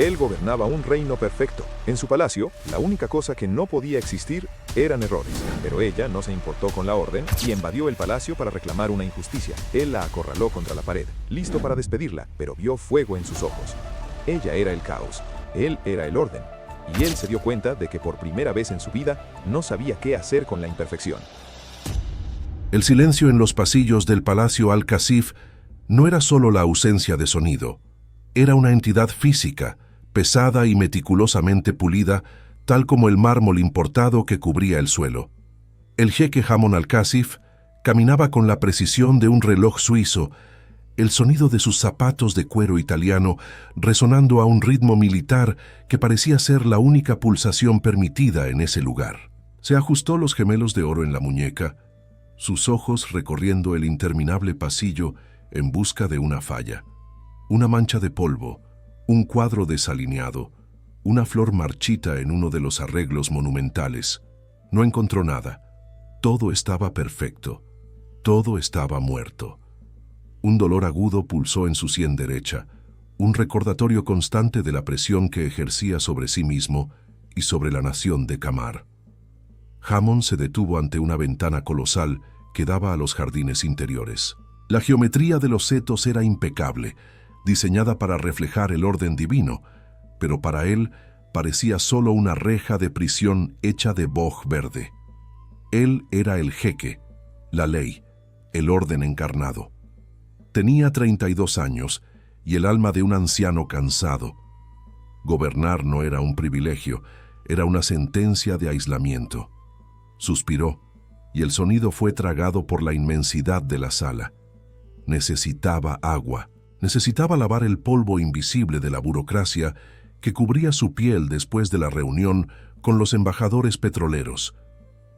Él gobernaba un reino perfecto. En su palacio, la única cosa que no podía existir eran errores. Pero ella no se importó con la orden y invadió el palacio para reclamar una injusticia. Él la acorraló contra la pared, listo para despedirla, pero vio fuego en sus ojos. Ella era el caos, él era el orden. Y él se dio cuenta de que por primera vez en su vida no sabía qué hacer con la imperfección. El silencio en los pasillos del Palacio Al-Kasif no era solo la ausencia de sonido. Era una entidad física, pesada y meticulosamente pulida, tal como el mármol importado que cubría el suelo. El jeque Hamon Al-Kasif caminaba con la precisión de un reloj suizo, el sonido de sus zapatos de cuero italiano resonando a un ritmo militar que parecía ser la única pulsación permitida en ese lugar. Se ajustó los gemelos de oro en la muñeca, sus ojos recorriendo el interminable pasillo en busca de una falla. Una mancha de polvo, un cuadro desalineado, una flor marchita en uno de los arreglos monumentales. No encontró nada. Todo estaba perfecto. Todo estaba muerto. Un dolor agudo pulsó en su sien derecha, un recordatorio constante de la presión que ejercía sobre sí mismo y sobre la nación de Kamar. Hamon se detuvo ante una ventana colosal que daba a los jardines interiores. La geometría de los setos era impecable, diseñada para reflejar el orden divino, pero para él parecía solo una reja de prisión hecha de boj verde. Él era el jeque, la ley, el orden encarnado. Tenía 32 años y el alma de un anciano cansado. Gobernar no era un privilegio, era una sentencia de aislamiento. Suspiró, y el sonido fue tragado por la inmensidad de la sala. Necesitaba agua. Necesitaba lavar el polvo invisible de la burocracia que cubría su piel después de la reunión con los embajadores petroleros.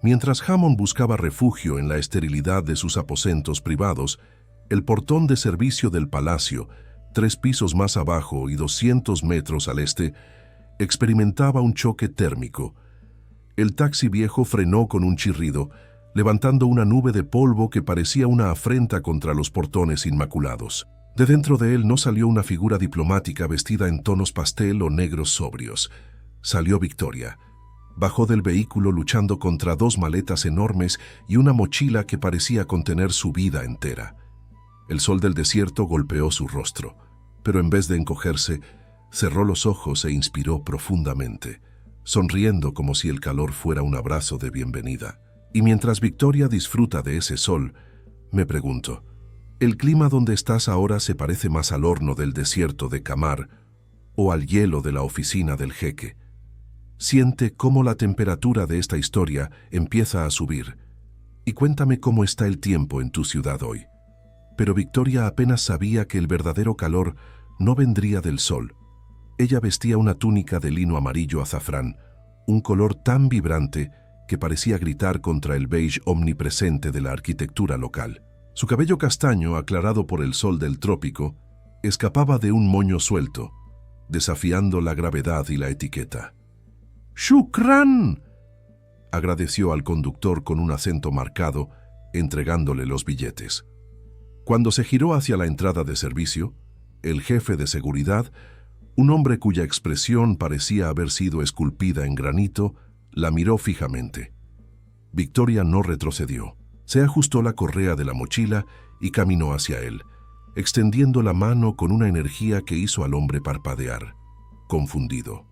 Mientras Hamon buscaba refugio en la esterilidad de sus aposentos privados, el portón de servicio del palacio, 3 pisos más abajo y 200 metros al este, experimentaba un choque térmico. El taxi viejo frenó con un chirrido, levantando una nube de polvo que parecía una afrenta contra los portones inmaculados. De dentro de él no salió una figura diplomática vestida en tonos pastel o negros sobrios. Salió Victoria. Bajó del vehículo luchando contra 2 maletas enormes y una mochila que parecía contener su vida entera. El sol del desierto golpeó su rostro, pero en vez de encogerse, cerró los ojos e inspiró profundamente, sonriendo como si el calor fuera un abrazo de bienvenida. Y mientras Victoria disfruta de ese sol, me pregunto, ¿el clima donde estás ahora se parece más al horno del desierto de Kamar o al hielo de la oficina del jeque? Siente cómo la temperatura de esta historia empieza a subir. Y cuéntame cómo está el tiempo en tu ciudad hoy. Pero Victoria apenas sabía que el verdadero calor no vendría del sol. Ella vestía una túnica de lino amarillo azafrán, un color tan vibrante que parecía gritar contra el beige omnipresente de la arquitectura local. Su cabello castaño, aclarado por el sol del trópico, escapaba de un moño suelto, desafiando la gravedad y la etiqueta. ¡Shukran!, agradeció al conductor con un acento marcado, entregándole los billetes. Cuando se giró hacia la entrada de servicio, el jefe de seguridad, un hombre cuya expresión parecía haber sido esculpida en granito, la miró fijamente. Victoria no retrocedió. Se ajustó la correa de la mochila y caminó hacia él, extendiendo la mano con una energía que hizo al hombre parpadear, confundido.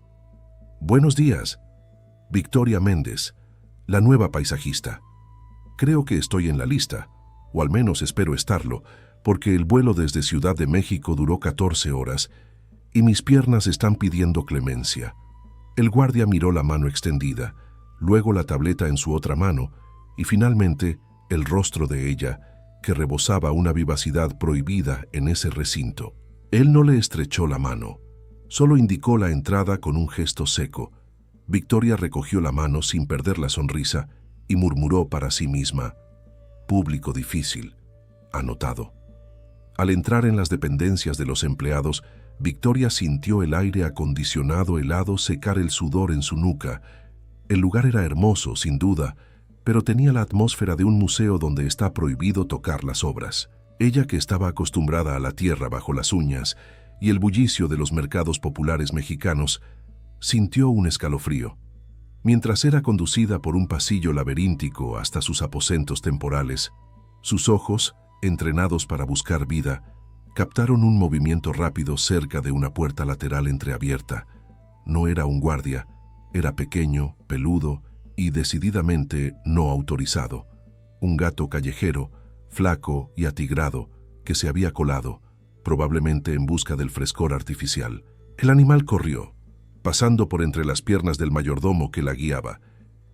«Buenos días, Victoria Méndez, la nueva paisajista. Creo que estoy en la lista, o al menos espero estarlo, porque el vuelo desde Ciudad de México duró 14 horas y mis piernas están pidiendo clemencia». El guardia miró la mano extendida, luego la tableta en su otra mano y finalmente el rostro de ella, que rebosaba una vivacidad prohibida en ese recinto. Él no le estrechó la mano, solo indicó la entrada con un gesto seco. Victoria recogió la mano sin perder la sonrisa y murmuró para sí misma: «Público difícil, anotado». Al entrar en las dependencias de los empleados, Victoria sintió el aire acondicionado helado secar el sudor en su nuca. El lugar era hermoso, sin duda, pero tenía la atmósfera de un museo donde está prohibido tocar las obras. Ella, que estaba acostumbrada a la tierra bajo las uñas y el bullicio de los mercados populares mexicanos, sintió un escalofrío. Mientras era conducida por un pasillo laberíntico hasta sus aposentos temporales, sus ojos, entrenados para buscar vida, captaron un movimiento rápido cerca de una puerta lateral entreabierta. No era un guardia, era pequeño, peludo y decididamente no autorizado. Un gato callejero, flaco y atigrado, que se había colado, probablemente en busca del frescor artificial. El animal corrió, pasando por entre las piernas del mayordomo que la guiaba,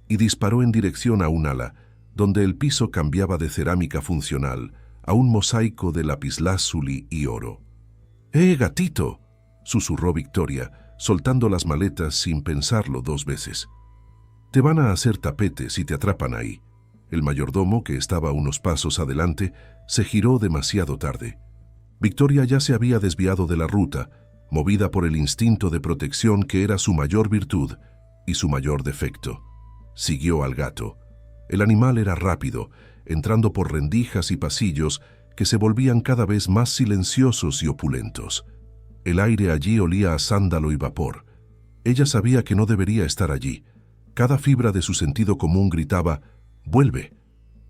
y disparó en dirección a un ala, donde el piso cambiaba de cerámica funcional a un mosaico de lapislázuli y oro. gatito!, susurró Victoria, soltando las maletas sin pensarlo 2 veces. Te van a hacer tapete si te atrapan ahí. El mayordomo, que estaba unos pasos adelante, se giró demasiado tarde. Victoria ya se había desviado de la ruta, movida por el instinto de protección que era su mayor virtud y su mayor defecto. Siguió al gato. El animal era rápido, entrando por rendijas y pasillos que se volvían cada vez más silenciosos y opulentos. El aire allí olía a sándalo y vapor. Ella sabía que no debería estar allí. Cada fibra de su sentido común gritaba, «¡Vuelve!».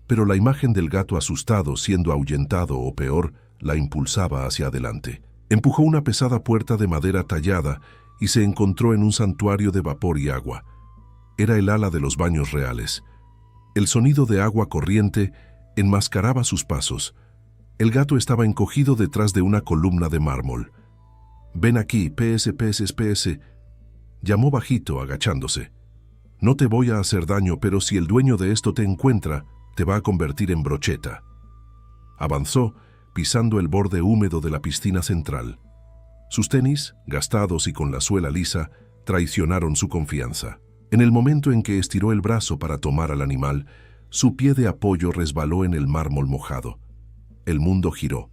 Pero la imagen del gato asustado, siendo ahuyentado o peor, la impulsaba hacia adelante. Empujó una pesada puerta de madera tallada y se encontró en un santuario de vapor y agua. Era el ala de los baños reales. El sonido de agua corriente enmascaraba sus pasos. El gato estaba encogido detrás de una columna de mármol. «Ven aquí, PS», llamó bajito, agachándose. «No te voy a hacer daño, pero si el dueño de esto te encuentra, te va a convertir en brocheta». Avanzó, pisando el borde húmedo de la piscina central. Sus tenis, gastados y con la suela lisa, traicionaron su confianza. En el momento en que estiró el brazo para tomar al animal, su pie de apoyo resbaló en el mármol mojado. El mundo giró.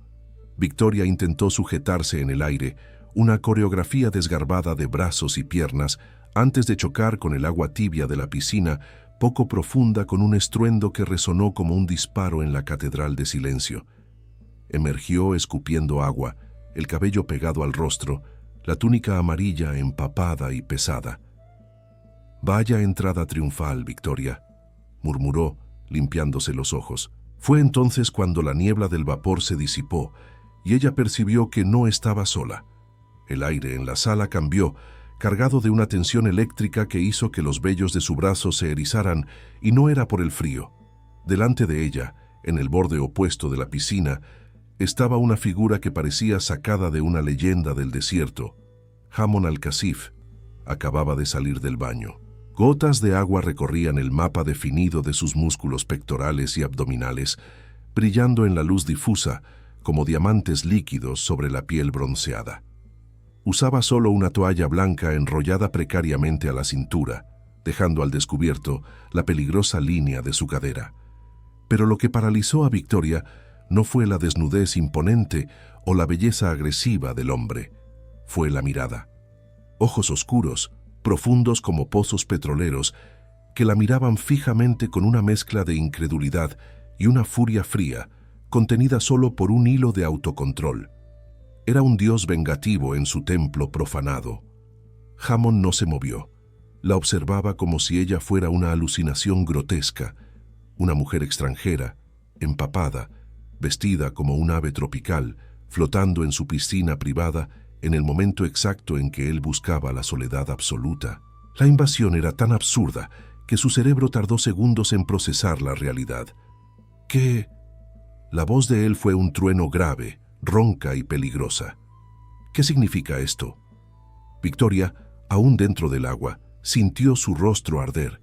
Victoria intentó sujetarse en el aire, una coreografía desgarbada de brazos y piernas, antes de chocar con el agua tibia de la piscina, poco profunda, con un estruendo que resonó como un disparo en la catedral de silencio. Emergió escupiendo agua, el cabello pegado al rostro, la túnica amarilla empapada y pesada. «Vaya entrada triunfal, Victoria», murmuró, limpiándose los ojos. Fue entonces cuando la niebla del vapor se disipó y ella percibió que no estaba sola. El aire en la sala cambió, cargado de una tensión eléctrica que hizo que los vellos de su brazo se erizaran, y no era por el frío. Delante de ella, en el borde opuesto de la piscina, estaba una figura que parecía sacada de una leyenda del desierto. Hamon al-Kasif acababa de salir del baño. Gotas de agua recorrían el mapa definido de sus músculos pectorales y abdominales, brillando en la luz difusa como diamantes líquidos sobre la piel bronceada. Usaba solo una toalla blanca enrollada precariamente a la cintura, dejando al descubierto la peligrosa línea de su cadera. Pero lo que paralizó a Victoria no fue la desnudez imponente o la belleza agresiva del hombre, fue la mirada. Ojos oscuros, profundos como pozos petroleros, que la miraban fijamente con una mezcla de incredulidad y una furia fría, contenida solo por un hilo de autocontrol. Era un dios vengativo en su templo profanado. Hamon no se movió. La observaba como si ella fuera una alucinación grotesca, una mujer extranjera, empapada, vestida como un ave tropical, flotando en su piscina privada en el momento exacto en que él buscaba la soledad absoluta. La invasión era tan absurda que su cerebro tardó segundos en procesar la realidad. ¿Qué? La voz de él fue un trueno grave, ronca y peligrosa. ¿Qué significa esto? Victoria, aún dentro del agua, sintió su rostro arder.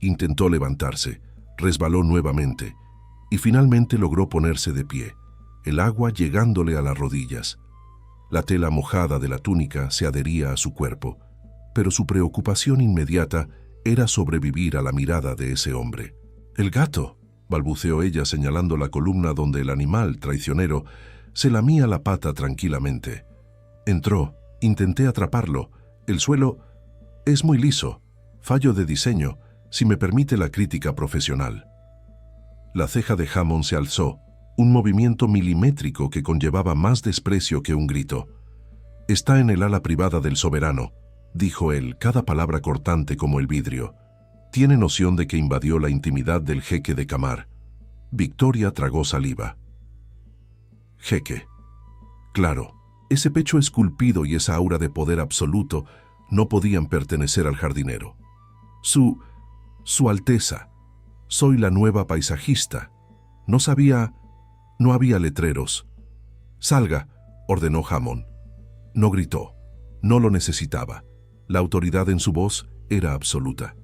Intentó levantarse, resbaló nuevamente y finalmente logró ponerse de pie, el agua llegándole a las rodillas. La tela mojada de la túnica se adhería a su cuerpo, pero su preocupación inmediata era sobrevivir a la mirada de ese hombre. «El gato», balbuceó ella señalando la columna donde el animal traicionero se lamía la pata tranquilamente. «Entró, intenté atraparlo. El suelo es muy liso. Fallo de diseño, si me permite la crítica profesional». La ceja de Hamon se alzó, un movimiento milimétrico que conllevaba más desprecio que un grito. Está en el ala privada del soberano, dijo él, cada palabra cortante como el vidrio. Tiene noción de que invadió la intimidad del jeque de Camar. Victoria tragó saliva. Jeque. Claro, ese pecho esculpido y esa aura de poder absoluto no podían pertenecer al jardinero. Su Alteza. Soy la nueva paisajista. No había letreros. Salga, ordenó Hammond. No gritó. No lo necesitaba. La autoridad en su voz era absoluta.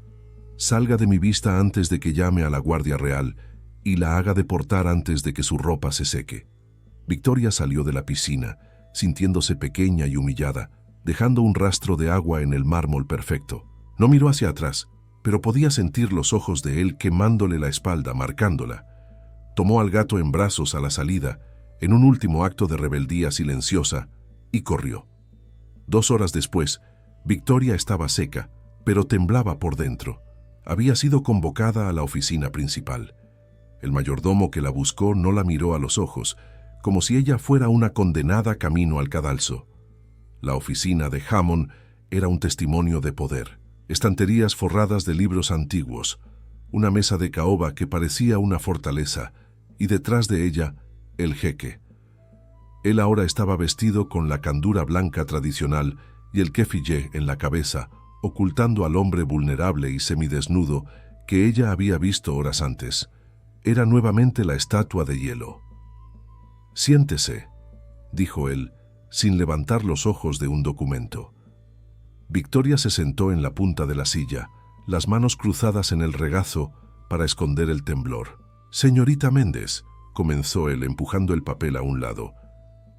Salga de mi vista antes de que llame a la Guardia Real y la haga deportar antes de que su ropa se seque. Victoria salió de la piscina, sintiéndose pequeña y humillada, dejando un rastro de agua en el mármol perfecto. No miró hacia atrás, pero podía sentir los ojos de él quemándole la espalda, marcándola. Tomó al gato en brazos a la salida, en un último acto de rebeldía silenciosa, y corrió. 2 horas después, Victoria estaba seca, pero temblaba por dentro. Había sido convocada a la oficina principal. El mayordomo que la buscó no la miró a los ojos, como si ella fuera una condenada camino al cadalso. La oficina de Hammond era un testimonio de poder. Estanterías forradas de libros antiguos, una mesa de caoba que parecía una fortaleza, y detrás de ella, el jeque. Él ahora estaba vestido con la candura blanca tradicional y el kefiyeh en la cabeza, ocultando al hombre vulnerable y semidesnudo que ella había visto horas antes. Era nuevamente la estatua de hielo. «Siéntese», dijo él, sin levantar los ojos de un documento. Victoria se sentó en la punta de la silla, las manos cruzadas en el regazo para esconder el temblor. «Señorita Méndez», comenzó él empujando el papel a un lado,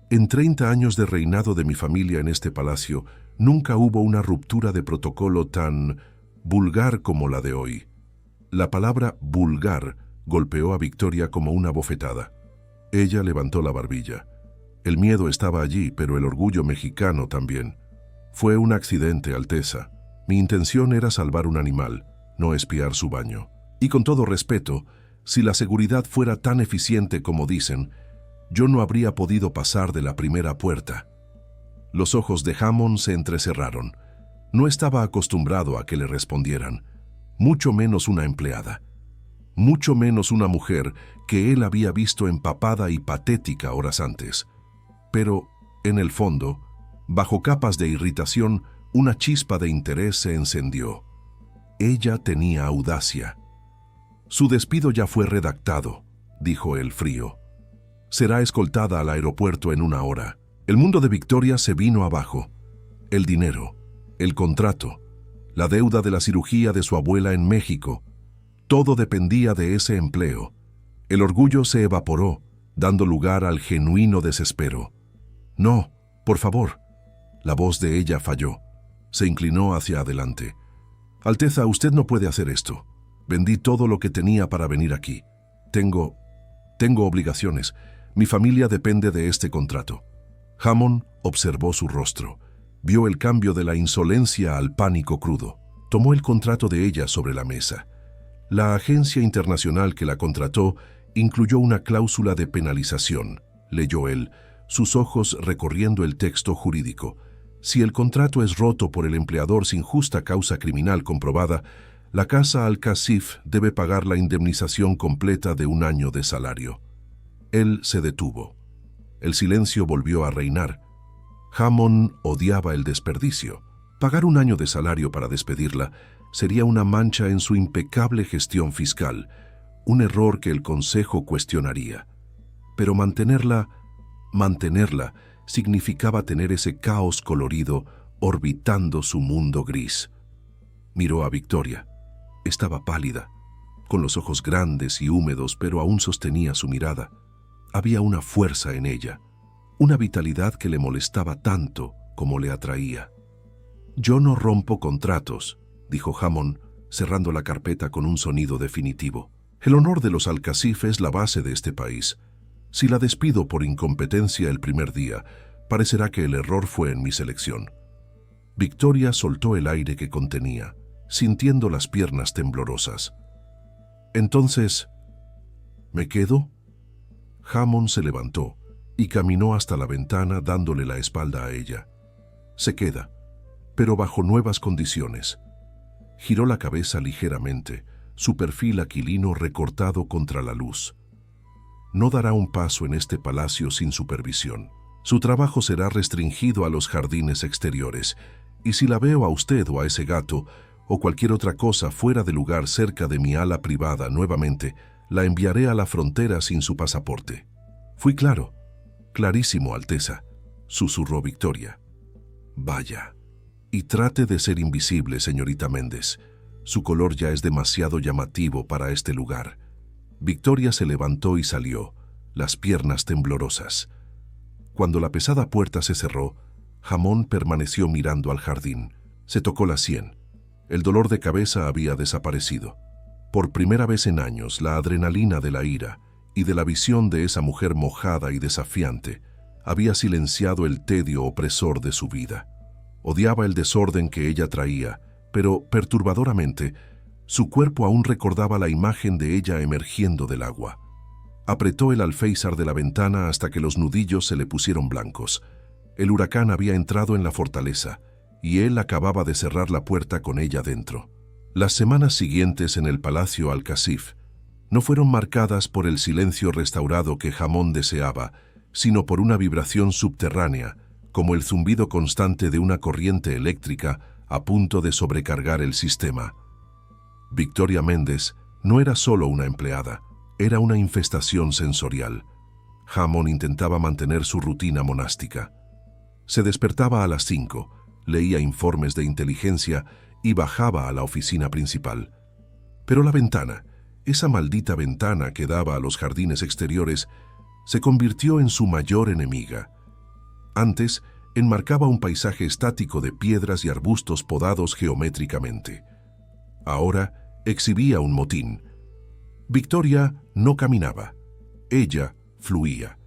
«en 30 años de reinado de mi familia en este palacio, nunca hubo una ruptura de protocolo tan vulgar como la de hoy». La palabra vulgar golpeó a Victoria como una bofetada. Ella levantó la barbilla. El miedo estaba allí, pero el orgullo mexicano también. «Fue un accidente, Alteza. Mi intención era salvar un animal, no espiar su baño. Y con todo respeto, si la seguridad fuera tan eficiente como dicen, yo no habría podido pasar de la primera puerta». Los ojos de Hammond se entrecerraron. No estaba acostumbrado a que le respondieran, mucho menos una empleada, mucho menos una mujer que él había visto empapada y patética horas antes. Pero, en el fondo, bajo capas de irritación, una chispa de interés se encendió. Ella tenía audacia. «Su despido ya fue redactado», dijo él frío. «Será escoltada al aeropuerto en 1 hora». El mundo de Victoria se vino abajo. El dinero, el contrato, la deuda de la cirugía de su abuela en México, todo dependía de ese empleo. El orgullo se evaporó, dando lugar al genuino desespero. «No, por favor». La voz de ella falló. Se inclinó hacia adelante. «Alteza, usted no puede hacer esto. Vendí todo lo que tenía para venir aquí. Tengo obligaciones. Mi familia depende de este contrato». Hammond observó su rostro. Vio el cambio de la insolencia al pánico crudo. Tomó el contrato de ella sobre la mesa. La agencia internacional que la contrató incluyó una cláusula de penalización, leyó él, sus ojos recorriendo el texto jurídico. Si el contrato es roto por el empleador sin justa causa criminal comprobada, la casa Al-Kasif debe pagar la indemnización completa de 1 año de salario. Él se detuvo. El silencio volvió a reinar. Hammond odiaba el desperdicio. Pagar 1 año de salario para despedirla sería una mancha en su impecable gestión fiscal, un error que el Consejo cuestionaría. Pero mantenerla significaba tener ese caos colorido orbitando su mundo gris. Miró a Victoria. Estaba pálida, con los ojos grandes y húmedos, pero aún sostenía su mirada. Había una fuerza en ella, una vitalidad que le molestaba tanto como le atraía. «Yo no rompo contratos», dijo Hammond, cerrando la carpeta con un sonido definitivo. «El honor de los Al-Kasif es la base de este país. Si la despido por incompetencia el primer día, parecerá que el error fue en mi selección». Victoria soltó el aire que contenía, sintiendo las piernas temblorosas. «Entonces, ¿me quedo?» Hammond se levantó y caminó hasta la ventana dándole la espalda a ella. Se queda, pero bajo nuevas condiciones. Giró la cabeza ligeramente, su perfil aquilino recortado contra la luz. No dará un paso en este palacio sin supervisión. Su trabajo será restringido a los jardines exteriores, y si la veo a usted o a ese gato, o cualquier otra cosa fuera de lugar cerca de mi ala privada nuevamente, la enviaré a la frontera sin su pasaporte. Fui claro, clarísimo, Alteza, susurró Victoria. Vaya, y trate de ser invisible, señorita Méndez. Su color ya es demasiado llamativo para este lugar. Victoria se levantó y salió, las piernas temblorosas. Cuando la pesada puerta se cerró, Jamón permaneció mirando al jardín. Se tocó la sien. El dolor de cabeza había desaparecido. Por primera vez en años, la adrenalina de la ira y de la visión de esa mujer mojada y desafiante había silenciado el tedio opresor de su vida. Odiaba el desorden que ella traía, pero, perturbadoramente, su cuerpo aún recordaba la imagen de ella emergiendo del agua. Apretó el alféizar de la ventana hasta que los nudillos se le pusieron blancos. El huracán había entrado en la fortaleza, y él acababa de cerrar la puerta con ella dentro. Las semanas siguientes en el Palacio Alcasif no fueron marcadas por el silencio restaurado que Jamón deseaba, sino por una vibración subterránea, como el zumbido constante de una corriente eléctrica a punto de sobrecargar el sistema. Victoria Méndez no era solo una empleada, era una infestación sensorial. Jamón intentaba mantener su rutina monástica. Se despertaba a las 5, leía informes de inteligencia y bajaba a la oficina principal. Pero la ventana, esa maldita ventana que daba a los jardines exteriores, se convirtió en su mayor enemiga. Antes, enmarcaba un paisaje estático de piedras y arbustos podados geométricamente. Ahora, exhibía un motín. Victoria no caminaba, ella fluía.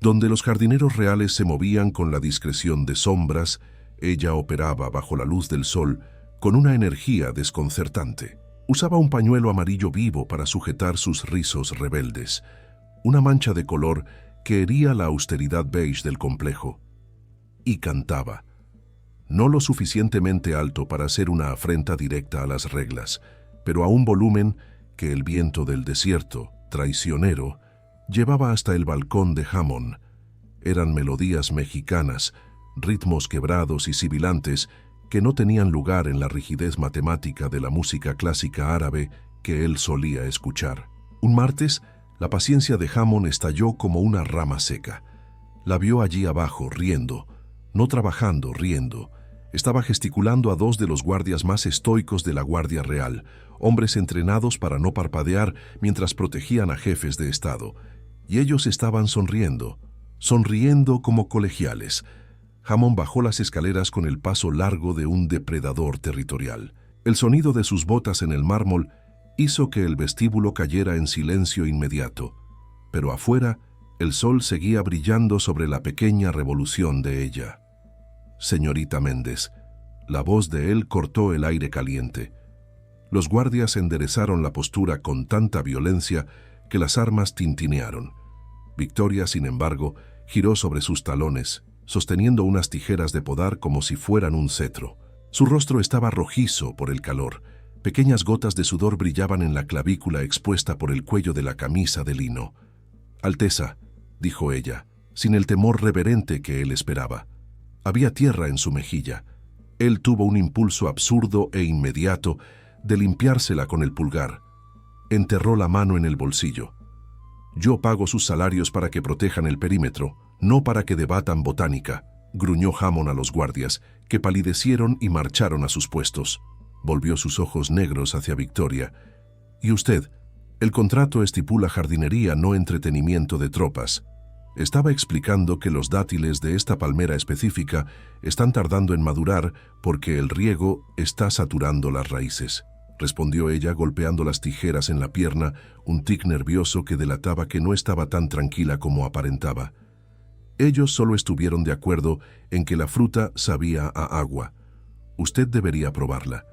Donde los jardineros reales se movían con la discreción de sombras, ella operaba bajo la luz del sol con una energía desconcertante. Usaba un pañuelo amarillo vivo para sujetar sus rizos rebeldes, una mancha de color que hería la austeridad beige del complejo. Y cantaba, no lo suficientemente alto para hacer una afrenta directa a las reglas, pero a un volumen que el viento del desierto, traicionero, llevaba hasta el balcón de Jamón. Eran melodías mexicanas, ritmos quebrados y sibilantes que no tenían lugar en la rigidez matemática de la música clásica árabe que él solía escuchar. Un martes, la paciencia de Jamón estalló como una rama seca. La vio allí abajo, riendo, no trabajando, riendo. Estaba gesticulando a 2 de los guardias más estoicos de la Guardia Real, hombres entrenados para no parpadear mientras protegían a jefes de Estado. Y ellos estaban sonriendo como colegiales. Jamón bajó las escaleras con el paso largo de un depredador territorial. El sonido de sus botas en el mármol hizo que el vestíbulo cayera en silencio inmediato, pero afuera el sol seguía brillando sobre la pequeña revolución de ella. Señorita Méndez, la voz de él cortó el aire caliente. Los guardias enderezaron la postura con tanta violencia que las armas tintinearon. Victoria, sin embargo, giró sobre sus talones, sosteniendo unas tijeras de podar como si fueran un cetro. Su rostro estaba rojizo por el calor. Pequeñas gotas de sudor brillaban en la clavícula expuesta por el cuello de la camisa de lino. «Alteza», dijo ella, sin el temor reverente que él esperaba. Había tierra en su mejilla. Él tuvo un impulso absurdo e inmediato de limpiársela con el pulgar. Enterró la mano en el bolsillo. «Yo pago sus salarios para que protejan el perímetro, no para que debatan botánica», gruñó Jamón a los guardias, que palidecieron y marcharon a sus puestos. Volvió sus ojos negros hacia Victoria. «¿Y usted? El contrato estipula jardinería, no entretenimiento de tropas». Estaba explicando que los dátiles de esta palmera específica están tardando en madurar porque el riego está saturando las raíces, respondió ella golpeando las tijeras en la pierna, un tic nervioso que delataba que no estaba tan tranquila como aparentaba. Ellos solo estuvieron de acuerdo en que la fruta sabía a agua. Usted debería probarla.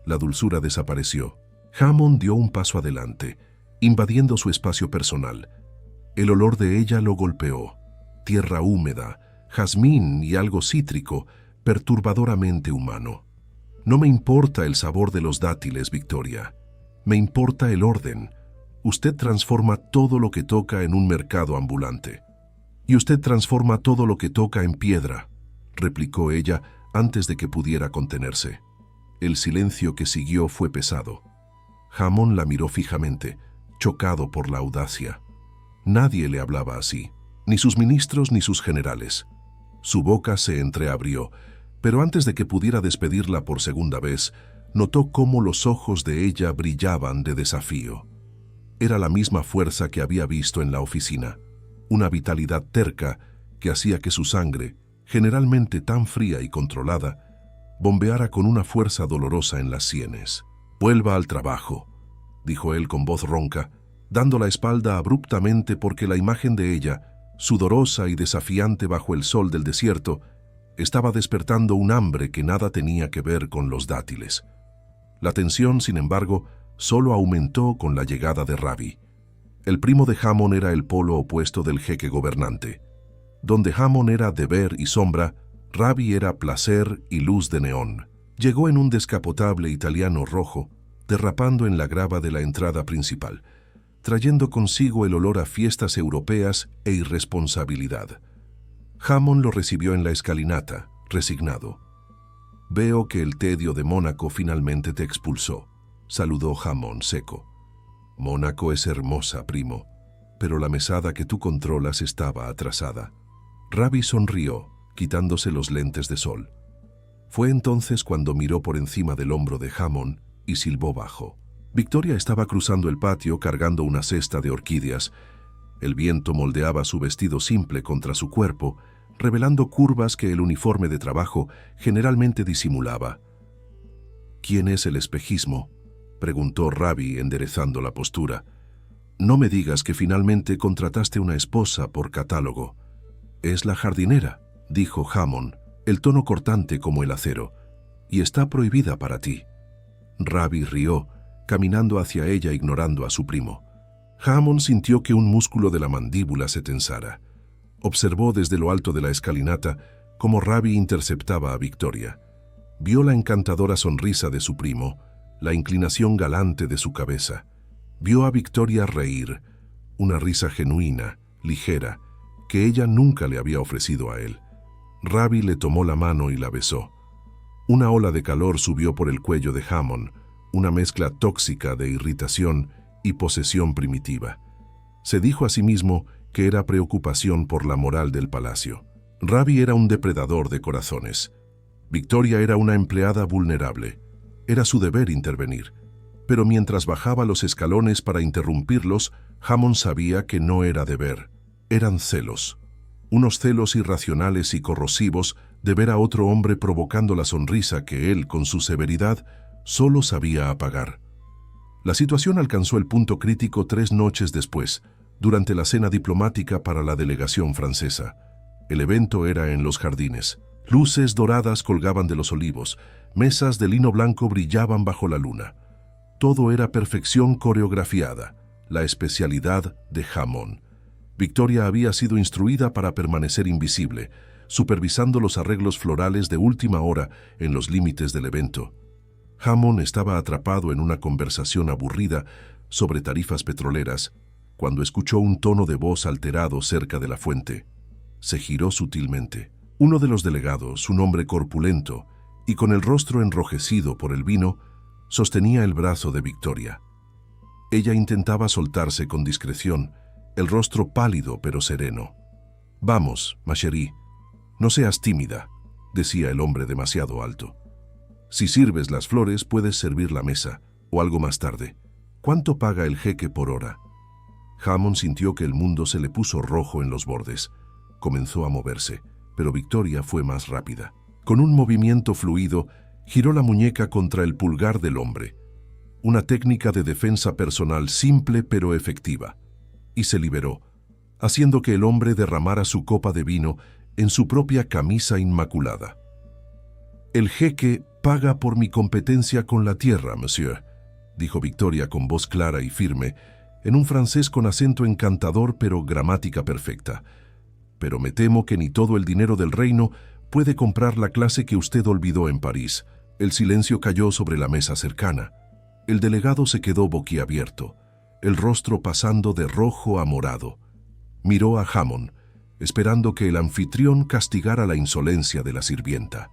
La dulzura desapareció. Jamón dio un paso adelante, invadiendo su espacio personal. El olor de ella lo golpeó. Tierra húmeda, jazmín y algo cítrico, perturbadoramente humano. No me importa el sabor de los dátiles, Victoria. Me importa el orden. Usted transforma todo lo que toca en un mercado ambulante. Y usted transforma todo lo que toca en piedra, replicó ella antes de que pudiera contenerse. El silencio que siguió fue pesado. Hammond la miró fijamente, chocado por la audacia. Nadie le hablaba así, ni sus ministros ni sus generales. Su boca se entreabrió, pero antes de que pudiera despedirla por segunda vez, notó cómo los ojos de ella brillaban de desafío. Era la misma fuerza que había visto en la oficina, una vitalidad terca que hacía que su sangre, generalmente tan fría y controlada, bombeara con una fuerza dolorosa en las sienes. «Vuelva al trabajo», dijo él con voz ronca, dando la espalda abruptamente porque la imagen de ella, sudorosa y desafiante bajo el sol del desierto, estaba despertando un hambre que nada tenía que ver con los dátiles. La tensión, sin embargo, solo aumentó con la llegada de Ravi. El primo de Hammond era el polo opuesto del jeque gobernante. Donde Hammond era deber y sombra, Ravi era placer y luz de neón. Llegó en un descapotable italiano rojo, derrapando en la grava de la entrada principal, trayendo consigo el olor a fiestas europeas e irresponsabilidad. Hammond lo recibió en la escalinata, resignado. «Veo que el tedio de Mónaco finalmente te expulsó», saludó Hammond seco. «Mónaco es hermosa, primo, pero la mesada que tú controlas estaba atrasada». Ravi sonrió, quitándose los lentes de sol. Fue entonces cuando miró por encima del hombro de Hammond y silbó bajo. Victoria estaba cruzando el patio cargando una cesta de orquídeas. El viento moldeaba su vestido simple contra su cuerpo, revelando curvas que el uniforme de trabajo generalmente disimulaba. «¿Quién es el espejismo?», preguntó Ravi enderezando la postura. «No me digas que finalmente contrataste una esposa por catálogo». «Es la jardinera», dijo Hammond, el tono cortante como el acero, «y está prohibida para ti». Ravi rió, caminando hacia ella ignorando a su primo. Hammond sintió que un músculo de la mandíbula se tensara. Observó desde lo alto de la escalinata cómo Ravi interceptaba a Victoria. Vio la encantadora sonrisa de su primo, la inclinación galante de su cabeza. Vio a Victoria reír, una risa genuina, ligera, que ella nunca le había ofrecido a él. Ravi le tomó la mano y la besó. Una ola de calor subió por el cuello de Hammond, una mezcla tóxica de irritación y posesión primitiva. Se dijo a sí mismo que era preocupación por la moral del palacio. Ravi era un depredador de corazones. Victoria era una empleada vulnerable. Era su deber intervenir. Pero mientras bajaba los escalones para interrumpirlos, Hammond sabía que no era deber. Eran celos. Unos celos irracionales y corrosivos de ver a otro hombre provocando la sonrisa que él, con su severidad, solo sabía apagar. La situación alcanzó el punto crítico 3 noches después, durante la cena diplomática para la delegación francesa. El evento era en los jardines. Luces doradas colgaban de los olivos, mesas de lino blanco brillaban bajo la luna. Todo era perfección coreografiada, la especialidad de Hammond. Victoria había sido instruida para permanecer invisible, supervisando los arreglos florales de última hora en los límites del evento. Hammond estaba atrapado en una conversación aburrida sobre tarifas petroleras cuando escuchó un tono de voz alterado cerca de la fuente. Se giró sutilmente. Uno de los delegados, un hombre corpulento y con el rostro enrojecido por el vino, sostenía el brazo de Victoria. Ella intentaba soltarse con discreción, el rostro pálido pero sereno. «Vamos, ma chérie, no seas tímida», decía el hombre demasiado alto. «Si sirves las flores, puedes servir la mesa, o algo más tarde. ¿Cuánto paga el jeque por hora?» Hammond sintió que el mundo se le puso rojo en los bordes. Comenzó a moverse, pero Victoria fue más rápida. Con un movimiento fluido, giró la muñeca contra el pulgar del hombre. Una técnica de defensa personal simple pero efectiva. Y se liberó, haciendo que el hombre derramara su copa de vino en su propia camisa inmaculada. «El jeque paga por mi competencia con la tierra, monsieur», dijo Victoria con voz clara y firme, en un francés con acento encantador pero gramática perfecta. «Pero me temo que ni todo el dinero del reino Puede comprar la clase que usted olvidó en París. El silencio cayó sobre la mesa cercana. El delegado se quedó boquiabierto, el rostro pasando de rojo a morado. Miró a Hammond, esperando que el anfitrión castigara la insolencia de la sirvienta.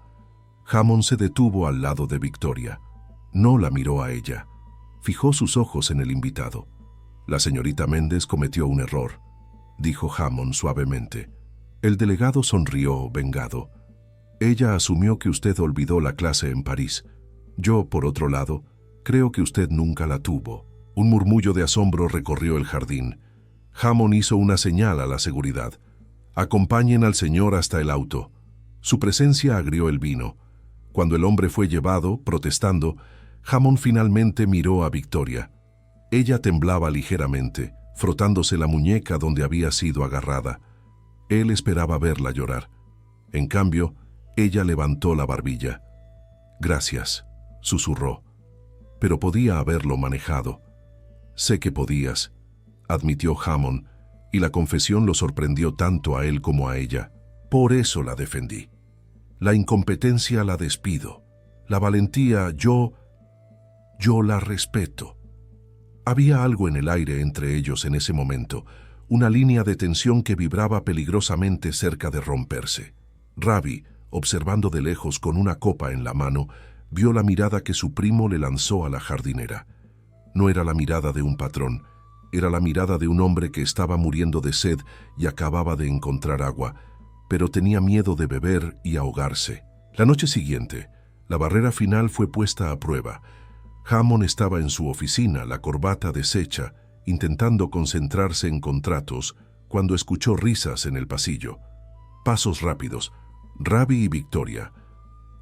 Hammond se detuvo al lado de Victoria. No la miró a ella. Fijó sus ojos en el invitado. La señorita Méndez cometió un error, dijo Hammond suavemente. El delegado sonrió, vengado. Ella asumió que usted olvidó la clase en París. Yo, por otro lado, creo que usted nunca la tuvo. Un murmullo de asombro recorrió el jardín. Hammond hizo una señal a la seguridad. Acompañen al señor hasta el auto. Su presencia agrió el vino. Cuando el hombre fue llevado, protestando, Hammond finalmente miró a Victoria. Ella temblaba ligeramente, frotándose la muñeca donde había sido agarrada. Él esperaba verla llorar. En cambio, ella levantó la barbilla. «Gracias», susurró. «Pero podía haberlo manejado». «Sé que podías», admitió Hammond, y la confesión lo sorprendió tanto a él como a ella. «Por eso la defendí. La incompetencia la despido. La valentía yo la respeto». Había algo en el aire entre ellos en ese momento, una línea de tensión que vibraba peligrosamente cerca de romperse. Ravi, observando de lejos con una copa en la mano, vio la mirada que su primo le lanzó a la jardinera. No era la mirada de un patrón, era la mirada de un hombre que estaba muriendo de sed y acababa de encontrar agua, pero tenía miedo de beber y ahogarse. La noche siguiente, la barrera final fue puesta a prueba. Hammond estaba en su oficina, la corbata deshecha, intentando concentrarse en contratos, cuando escuchó risas en el pasillo. Pasos rápidos. Ravi y Victoria.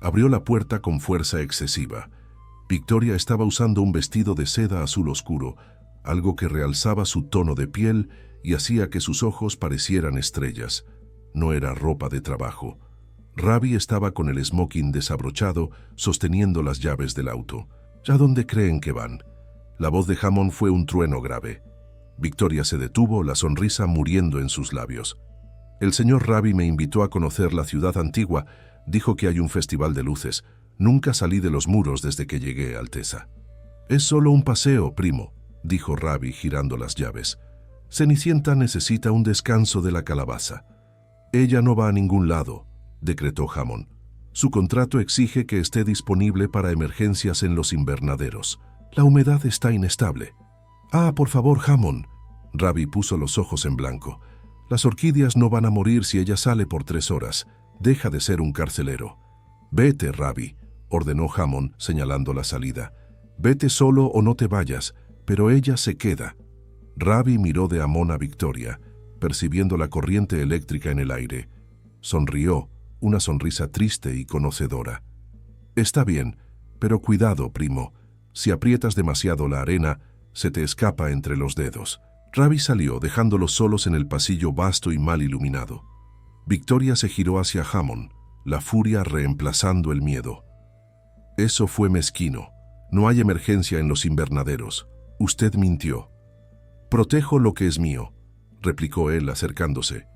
Abrió la puerta con fuerza excesiva. Victoria estaba usando un vestido de seda azul oscuro, algo que realzaba su tono de piel y hacía que sus ojos parecieran estrellas. No era ropa de trabajo. Ravi estaba con el smoking desabrochado, sosteniendo las llaves del auto. ¿A dónde creen que van? La voz de Hammond fue un trueno grave. Victoria se detuvo, la sonrisa muriendo en sus labios. El señor Ravi me invitó a conocer la ciudad antigua. Dijo que hay un festival de luces. Nunca salí de los muros desde que llegué, Alteza. Es solo un paseo, primo, dijo Ravi girando las llaves. Cenicienta necesita un descanso de la calabaza. Ella no va a ningún lado, decretó Hammond. Su contrato exige que esté disponible para emergencias en los invernaderos. La humedad está inestable. Ah, por favor, Hammond. Ravi puso los ojos en blanco. Las orquídeas no van a morir si ella sale por 3 horas. Deja de ser un carcelero. Vete, Ravi, ordenó Hammond, señalando la salida. Vete solo o no te vayas, pero ella se queda. Ravi miró de amón a Victoria, percibiendo la corriente eléctrica en el aire. Sonrió, una sonrisa triste y conocedora. Está bien, pero cuidado, primo. Si aprietas demasiado la arena, se te escapa entre los dedos. Ravi salió, dejándolos solos en el pasillo vasto y mal iluminado. Victoria se giró hacia Hammond, la furia reemplazando el miedo. Eso fue mezquino. No hay emergencia en los invernaderos. Usted mintió. Protejo lo que es mío, replicó él acercándose.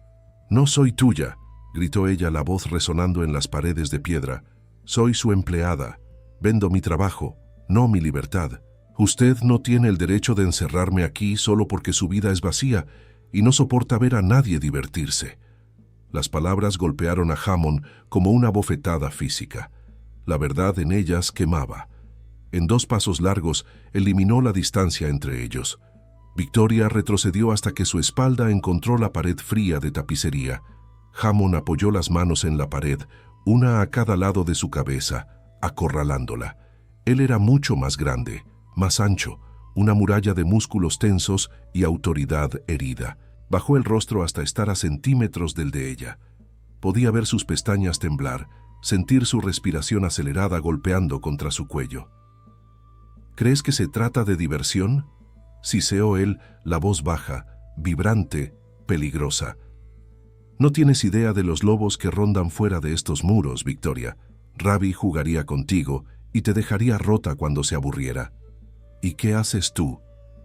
No soy tuya, gritó ella, la voz resonando en las paredes de piedra. Soy su empleada. Vendo mi trabajo, no mi libertad. Usted no tiene el derecho de encerrarme aquí solo porque su vida es vacía y no soporta ver a nadie divertirse. Las palabras golpearon a Hammond como una bofetada física. La verdad en ellas quemaba. En 2 pasos largos eliminó la distancia entre ellos. Victoria retrocedió hasta que su espalda encontró la pared fría de tapicería. Hammond apoyó las manos en la pared, una a cada lado de su cabeza, acorralándola. Él era mucho más grande, más ancho, una muralla de músculos tensos y autoridad herida. Bajó el rostro hasta estar a centímetros del de ella. Podía ver sus pestañas temblar, sentir su respiración acelerada golpeando contra su cuello. ¿Crees que se trata de diversión?, siseó él, la voz baja, vibrante, peligrosa. No tienes idea de los lobos que rondan fuera de estos muros, Victoria. Ravi jugaría contigo y te dejaría rota cuando se aburriera. ¿Y qué haces tú?,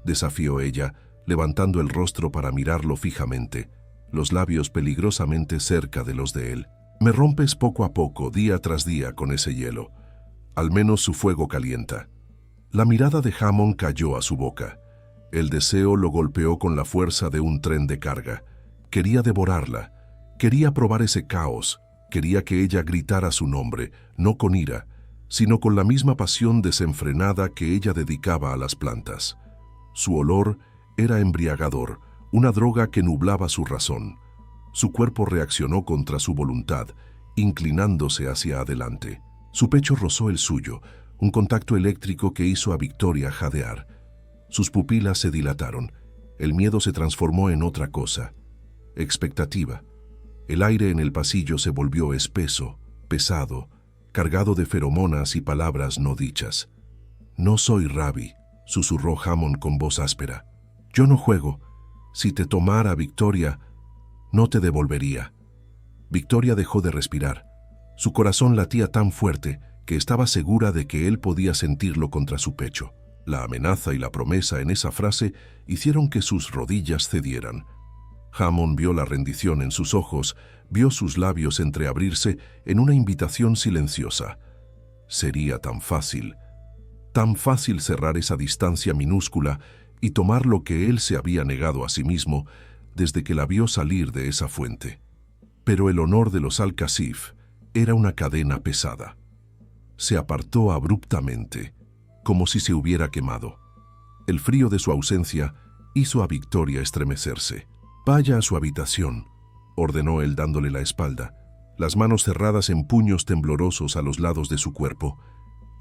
desafió ella, levantando el rostro para mirarlo fijamente, los labios peligrosamente cerca de los de él. Me rompes poco a poco, día tras día, con ese hielo. Al menos su fuego calienta. La mirada de Hammond cayó a su boca. El deseo lo golpeó con la fuerza de un tren de carga. Quería devorarla. Quería probar ese caos. Quería que ella gritara su nombre, no con ira, sino con la misma pasión desenfrenada que ella dedicaba a las plantas. Su olor era embriagador, una droga que nublaba su razón. Su cuerpo reaccionó contra su voluntad, inclinándose hacia adelante. Su pecho rozó el suyo, un contacto eléctrico que hizo a Victoria jadear. Sus pupilas se dilataron. El miedo se transformó en otra cosa. Expectativa. El aire en el pasillo se volvió espeso, pesado, cargado de feromonas y palabras no dichas. «No soy Ravi», susurró Hammond con voz áspera. «Yo no juego. Si te tomara, Victoria, no te devolvería». Victoria dejó de respirar. Su corazón latía tan fuerte que estaba segura de que él podía sentirlo contra su pecho. La amenaza y la promesa en esa frase hicieron que sus rodillas cedieran. Hammond vio la rendición en sus ojos, vio sus labios entreabrirse en una invitación silenciosa. Sería tan fácil cerrar esa distancia minúscula y tomar lo que él se había negado a sí mismo desde que la vio salir de esa fuente. Pero el honor de los Al-Kasif era una cadena pesada. Se apartó abruptamente, como si se hubiera quemado. El frío de su ausencia hizo a Victoria estremecerse. «Vaya a su habitación», ordenó él dándole la espalda, las manos cerradas en puños temblorosos a los lados de su cuerpo,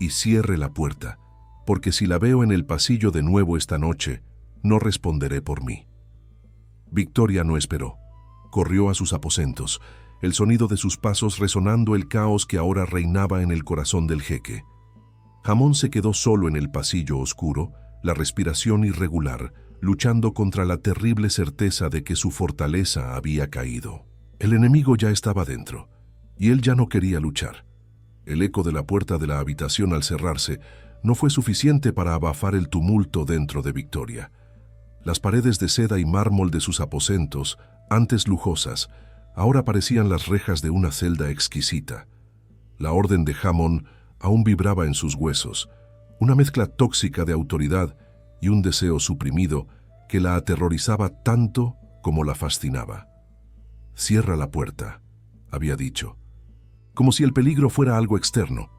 «y cierre la puerta, porque si la veo en el pasillo de nuevo esta noche, no responderé por mí». Victoria no esperó. Corrió a sus aposentos, el sonido de sus pasos resonando el caos que ahora reinaba en el corazón del jeque. Hammond se quedó solo en el pasillo oscuro, la respiración irregular, luchando contra la terrible certeza de que su fortaleza había caído. El enemigo ya estaba dentro, y él ya no quería luchar. El eco de la puerta de la habitación al cerrarse no fue suficiente para abafar el tumulto dentro de Victoria. Las paredes de seda y mármol de sus aposentos, antes lujosas, ahora parecían las rejas de una celda exquisita. La orden de Hammond aún vibraba en sus huesos, una mezcla tóxica de autoridad y un deseo suprimido que la aterrorizaba tanto como la fascinaba. «Cierra la puerta», había dicho, como si el peligro fuera algo externo,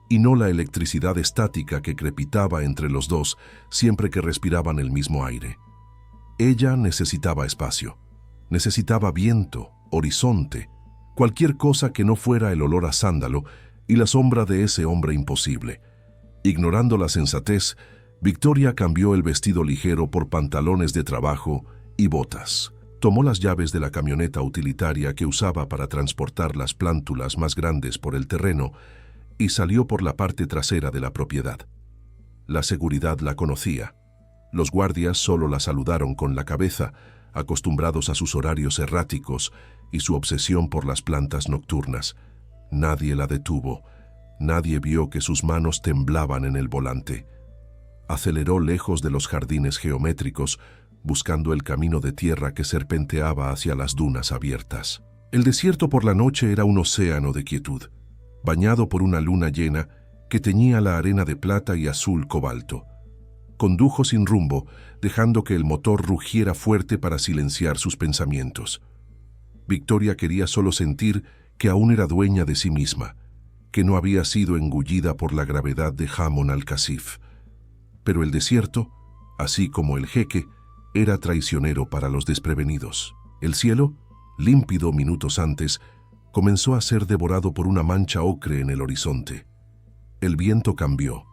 y no la electricidad estática que crepitaba entre los dos siempre que respiraban el mismo aire. Ella necesitaba espacio, necesitaba viento, horizonte, cualquier cosa que no fuera el olor a sándalo y la sombra de ese hombre imposible. Ignorando la sensatez, Victoria cambió el vestido ligero por pantalones de trabajo y botas. Tomó las llaves de la camioneta utilitaria que usaba para transportar las plántulas más grandes por el terreno y salió por la parte trasera de la propiedad. La seguridad la conocía. Los guardias solo la saludaron con la cabeza, acostumbrados a sus horarios erráticos y su obsesión por las plantas nocturnas. Nadie la detuvo. Nadie vio que sus manos temblaban en el volante. Aceleró lejos de los jardines geométricos, buscando el camino de tierra que serpenteaba hacia las dunas abiertas. El desierto por la noche era un océano de quietud, bañado por una luna llena que teñía la arena de plata y azul cobalto. Condujo sin rumbo, dejando que el motor rugiera fuerte para silenciar sus pensamientos. Victoria quería solo sentir que aún era dueña de sí misma, que no había sido engullida por la gravedad de Hammond Al-Kasif. Pero el desierto, así como el jeque, era traicionero para los desprevenidos. El cielo, límpido minutos antes, comenzó a ser devorado por una mancha ocre en el horizonte. El viento cambió.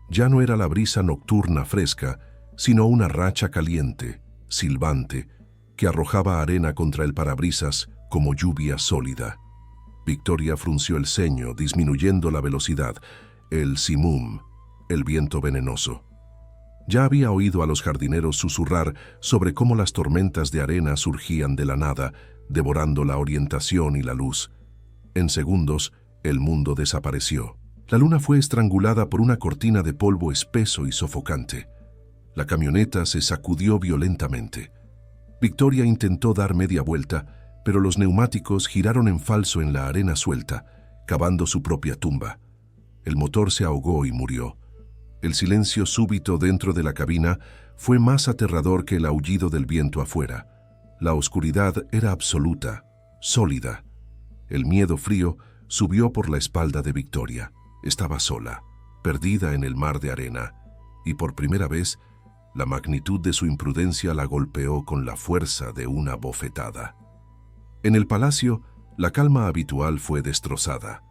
Ya no era la brisa nocturna fresca, sino una racha caliente, silbante, que arrojaba arena contra el parabrisas como lluvia sólida. Victoria frunció el ceño, disminuyendo la velocidad. El simum, el viento venenoso. Ya había oído a los jardineros susurrar sobre cómo las tormentas de arena surgían de la nada, devorando la orientación y la luz. En segundos, el mundo desapareció. La luna fue estrangulada por una cortina de polvo espeso y sofocante. La camioneta se sacudió violentamente. Victoria intentó dar media vuelta, pero los neumáticos giraron en falso en la arena suelta, cavando su propia tumba. El motor se ahogó y murió. El silencio súbito dentro de la cabina fue más aterrador que el aullido del viento afuera. La oscuridad era absoluta, sólida. El miedo frío subió por la espalda de Victoria. Estaba sola, perdida en el mar de arena, y por primera vez, la magnitud de su imprudencia la golpeó con la fuerza de una bofetada. En el palacio, la calma habitual fue destrozada.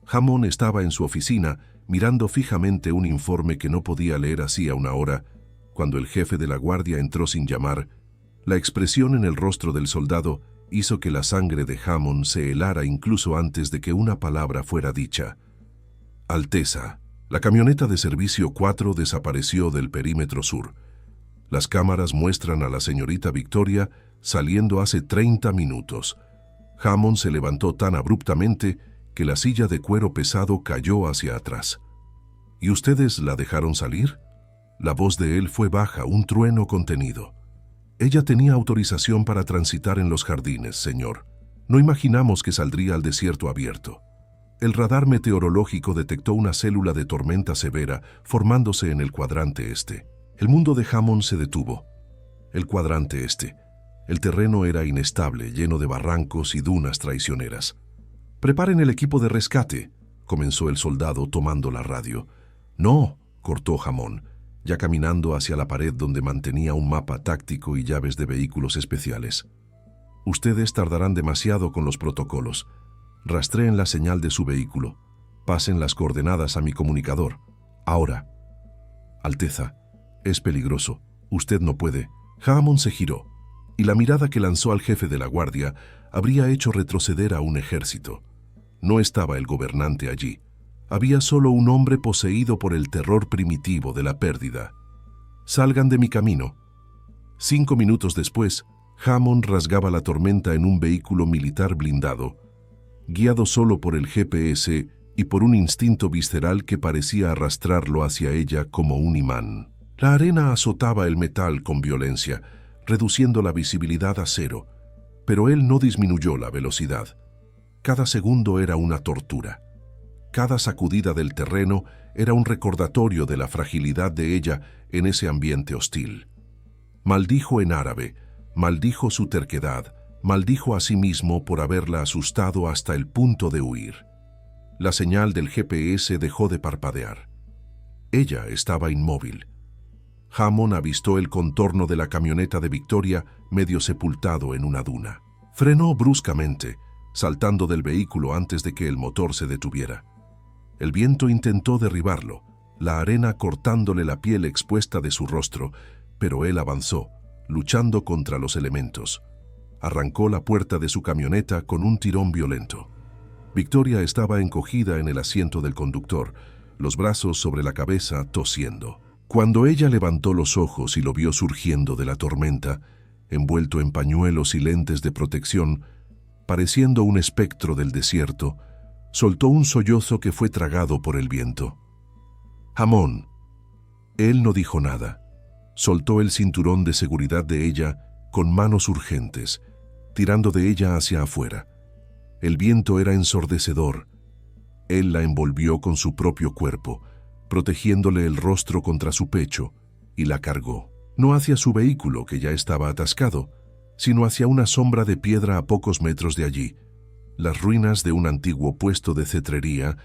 Hammond estaba en su oficina, mirando fijamente un informe que no podía leer hacía una hora, cuando el jefe de la guardia entró sin llamar. La expresión en el rostro del soldado hizo que la sangre de Hammond se helara incluso antes de que una palabra fuera dicha. Alteza, la camioneta de servicio 4 desapareció del perímetro sur. Las cámaras muestran a la señorita Victoria saliendo hace 30 minutos. Hammond se levantó tan abruptamente que la silla de cuero pesado cayó hacia atrás. ¿Y ustedes la dejaron salir? La voz de él fue baja, un trueno contenido. Ella tenía autorización para transitar en los jardines, señor. No imaginamos que saldría al desierto abierto. El radar meteorológico detectó una célula de tormenta severa formándose en el cuadrante este. El mundo de Hammond se detuvo. El cuadrante este. El terreno era inestable, lleno de barrancos y dunas traicioneras. «Preparen el equipo de rescate», comenzó el soldado tomando la radio. «No», cortó Hammond, ya caminando hacia la pared donde mantenía un mapa táctico y llaves de vehículos especiales. «Ustedes tardarán demasiado con los protocolos. Rastreen la señal de su vehículo. Pasen las coordenadas a mi comunicador. Ahora». «Alteza, es peligroso. Usted no puede». Hammond se giró, y la mirada que lanzó al jefe de la guardia habría hecho retroceder a un ejército. No estaba el gobernante allí. Había solo un hombre poseído por el terror primitivo de la pérdida. «Salgan de mi camino». 5 minutos después, Hammond rasgaba la tormenta en un vehículo militar blindado, guiado solo por el GPS y por un instinto visceral que parecía arrastrarlo hacia ella como un imán. La arena azotaba el metal con violencia, reduciendo la visibilidad a cero, pero él no disminuyó la velocidad. Cada segundo era una tortura. Cada sacudida del terreno era un recordatorio de la fragilidad de ella en ese ambiente hostil. Maldijo en árabe, maldijo su terquedad, maldijo a sí mismo por haberla asustado hasta el punto de huir. La señal del GPS dejó de parpadear. Ella estaba inmóvil. Hammond avistó el contorno de la camioneta de Victoria medio sepultado en una duna. Frenó bruscamente, saltando del vehículo antes de que el motor se detuviera. El viento intentó derribarlo, la arena cortándole la piel expuesta de su rostro, pero él avanzó, luchando contra los elementos. Arrancó la puerta de su camioneta con un tirón violento. Victoria estaba encogida en el asiento del conductor, los brazos sobre la cabeza, tosiendo. Cuando ella levantó los ojos y lo vio surgiendo de la tormenta, envuelto en pañuelos y lentes de protección, pareciendo un espectro del desierto, soltó un sollozo que fue tragado por el viento. «Hammond». Él no dijo nada. Soltó el cinturón de seguridad de ella con manos urgentes, tirando de ella hacia afuera. El viento era ensordecedor. Él la envolvió con su propio cuerpo, protegiéndole el rostro contra su pecho, y la cargó, no hacia su vehículo, que ya estaba atascado, sino hacia una sombra de piedra a pocos metros de allí, las ruinas de un antiguo puesto de cetrería,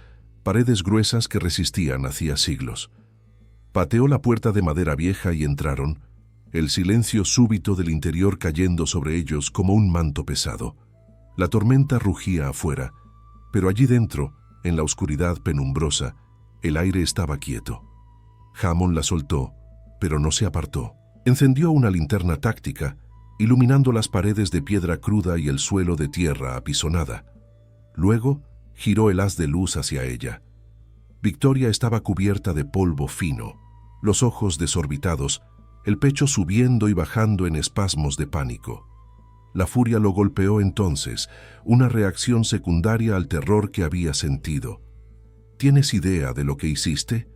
paredes gruesas que resistían hacía siglos. Pateó la puerta de madera vieja y entraron, el silencio súbito del interior cayendo sobre ellos como un manto pesado. La tormenta rugía afuera, pero allí dentro, en la oscuridad penumbrosa, el aire estaba quieto. Hammond la soltó, pero no se apartó. Encendió una linterna táctica, iluminando las paredes de piedra cruda y el suelo de tierra apisonada. Luego, giró el haz de luz hacia ella. Victoria estaba cubierta de polvo fino, los ojos desorbitados, el pecho subiendo y bajando en espasmos de pánico. La furia lo golpeó entonces, una reacción secundaria al terror que había sentido. ¿Tienes idea de lo que hiciste?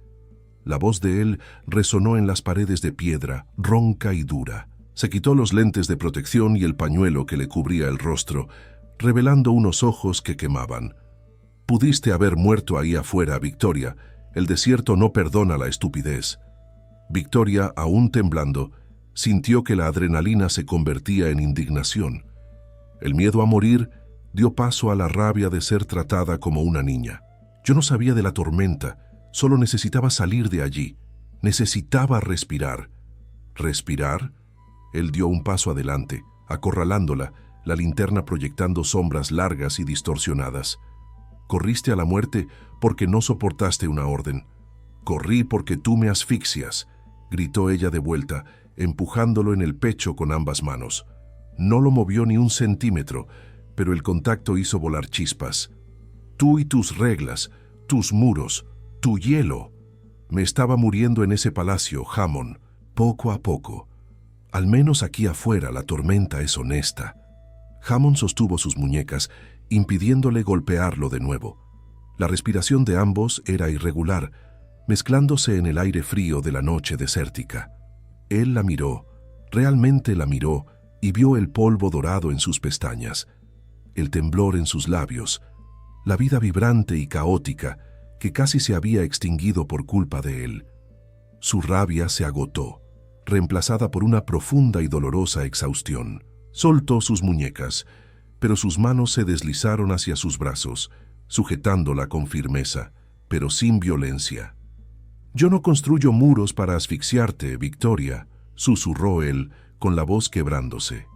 La voz de él resonó en las paredes de piedra, ronca y dura. Se quitó los lentes de protección y el pañuelo que le cubría el rostro, revelando unos ojos que quemaban. Pudiste haber muerto ahí afuera, Victoria. El desierto no perdona la estupidez. Victoria, aún temblando, sintió que la adrenalina se convertía en indignación. El miedo a morir dio paso a la rabia de ser tratada como una niña. Yo no sabía de la tormenta, solo necesitaba salir de allí. Necesitaba respirar. ¿Respirar? Él dio un paso adelante, acorralándola, la linterna proyectando sombras largas y distorsionadas. Corriste a la muerte porque no soportaste una orden. Corrí porque tú me asfixias, gritó ella de vuelta, empujándolo en el pecho con ambas manos. No lo movió ni un centímetro, pero el contacto hizo volar chispas. Tú y tus reglas, tus muros, tu hielo. Me estaba muriendo en ese palacio, Hammond, poco a poco. Al menos aquí afuera la tormenta es honesta. Hammond sostuvo sus muñecas, impidiéndole golpearlo de nuevo. La respiración de ambos era irregular, mezclándose en el aire frío de la noche desértica. Él la miró, realmente la miró, y vio el polvo dorado en sus pestañas, el temblor en sus labios, la vida vibrante y caótica que casi se había extinguido por culpa de él. Su rabia se agotó, reemplazada por una profunda y dolorosa exhaustión. Soltó sus muñecas, pero sus manos se deslizaron hacia sus brazos, sujetándola con firmeza, pero sin violencia. «Yo no construyo muros para asfixiarte, Victoria», susurró él, con la voz quebrándose.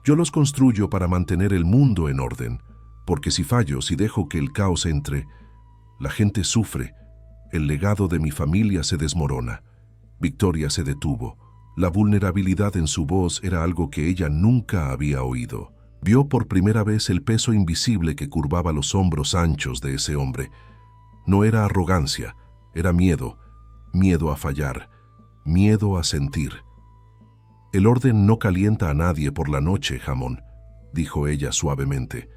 «Yo los construyo para mantener el mundo en orden, porque si fallo, si dejo que el caos entre, la gente sufre, el legado de mi familia se desmorona». Victoria se detuvo. La vulnerabilidad en su voz era algo que ella nunca había oído. Vio por primera vez el peso invisible que curvaba los hombros anchos de ese hombre. No era arrogancia, era miedo, miedo a fallar, miedo a sentir. «El orden no calienta a nadie por la noche, Hammond», dijo ella suavemente.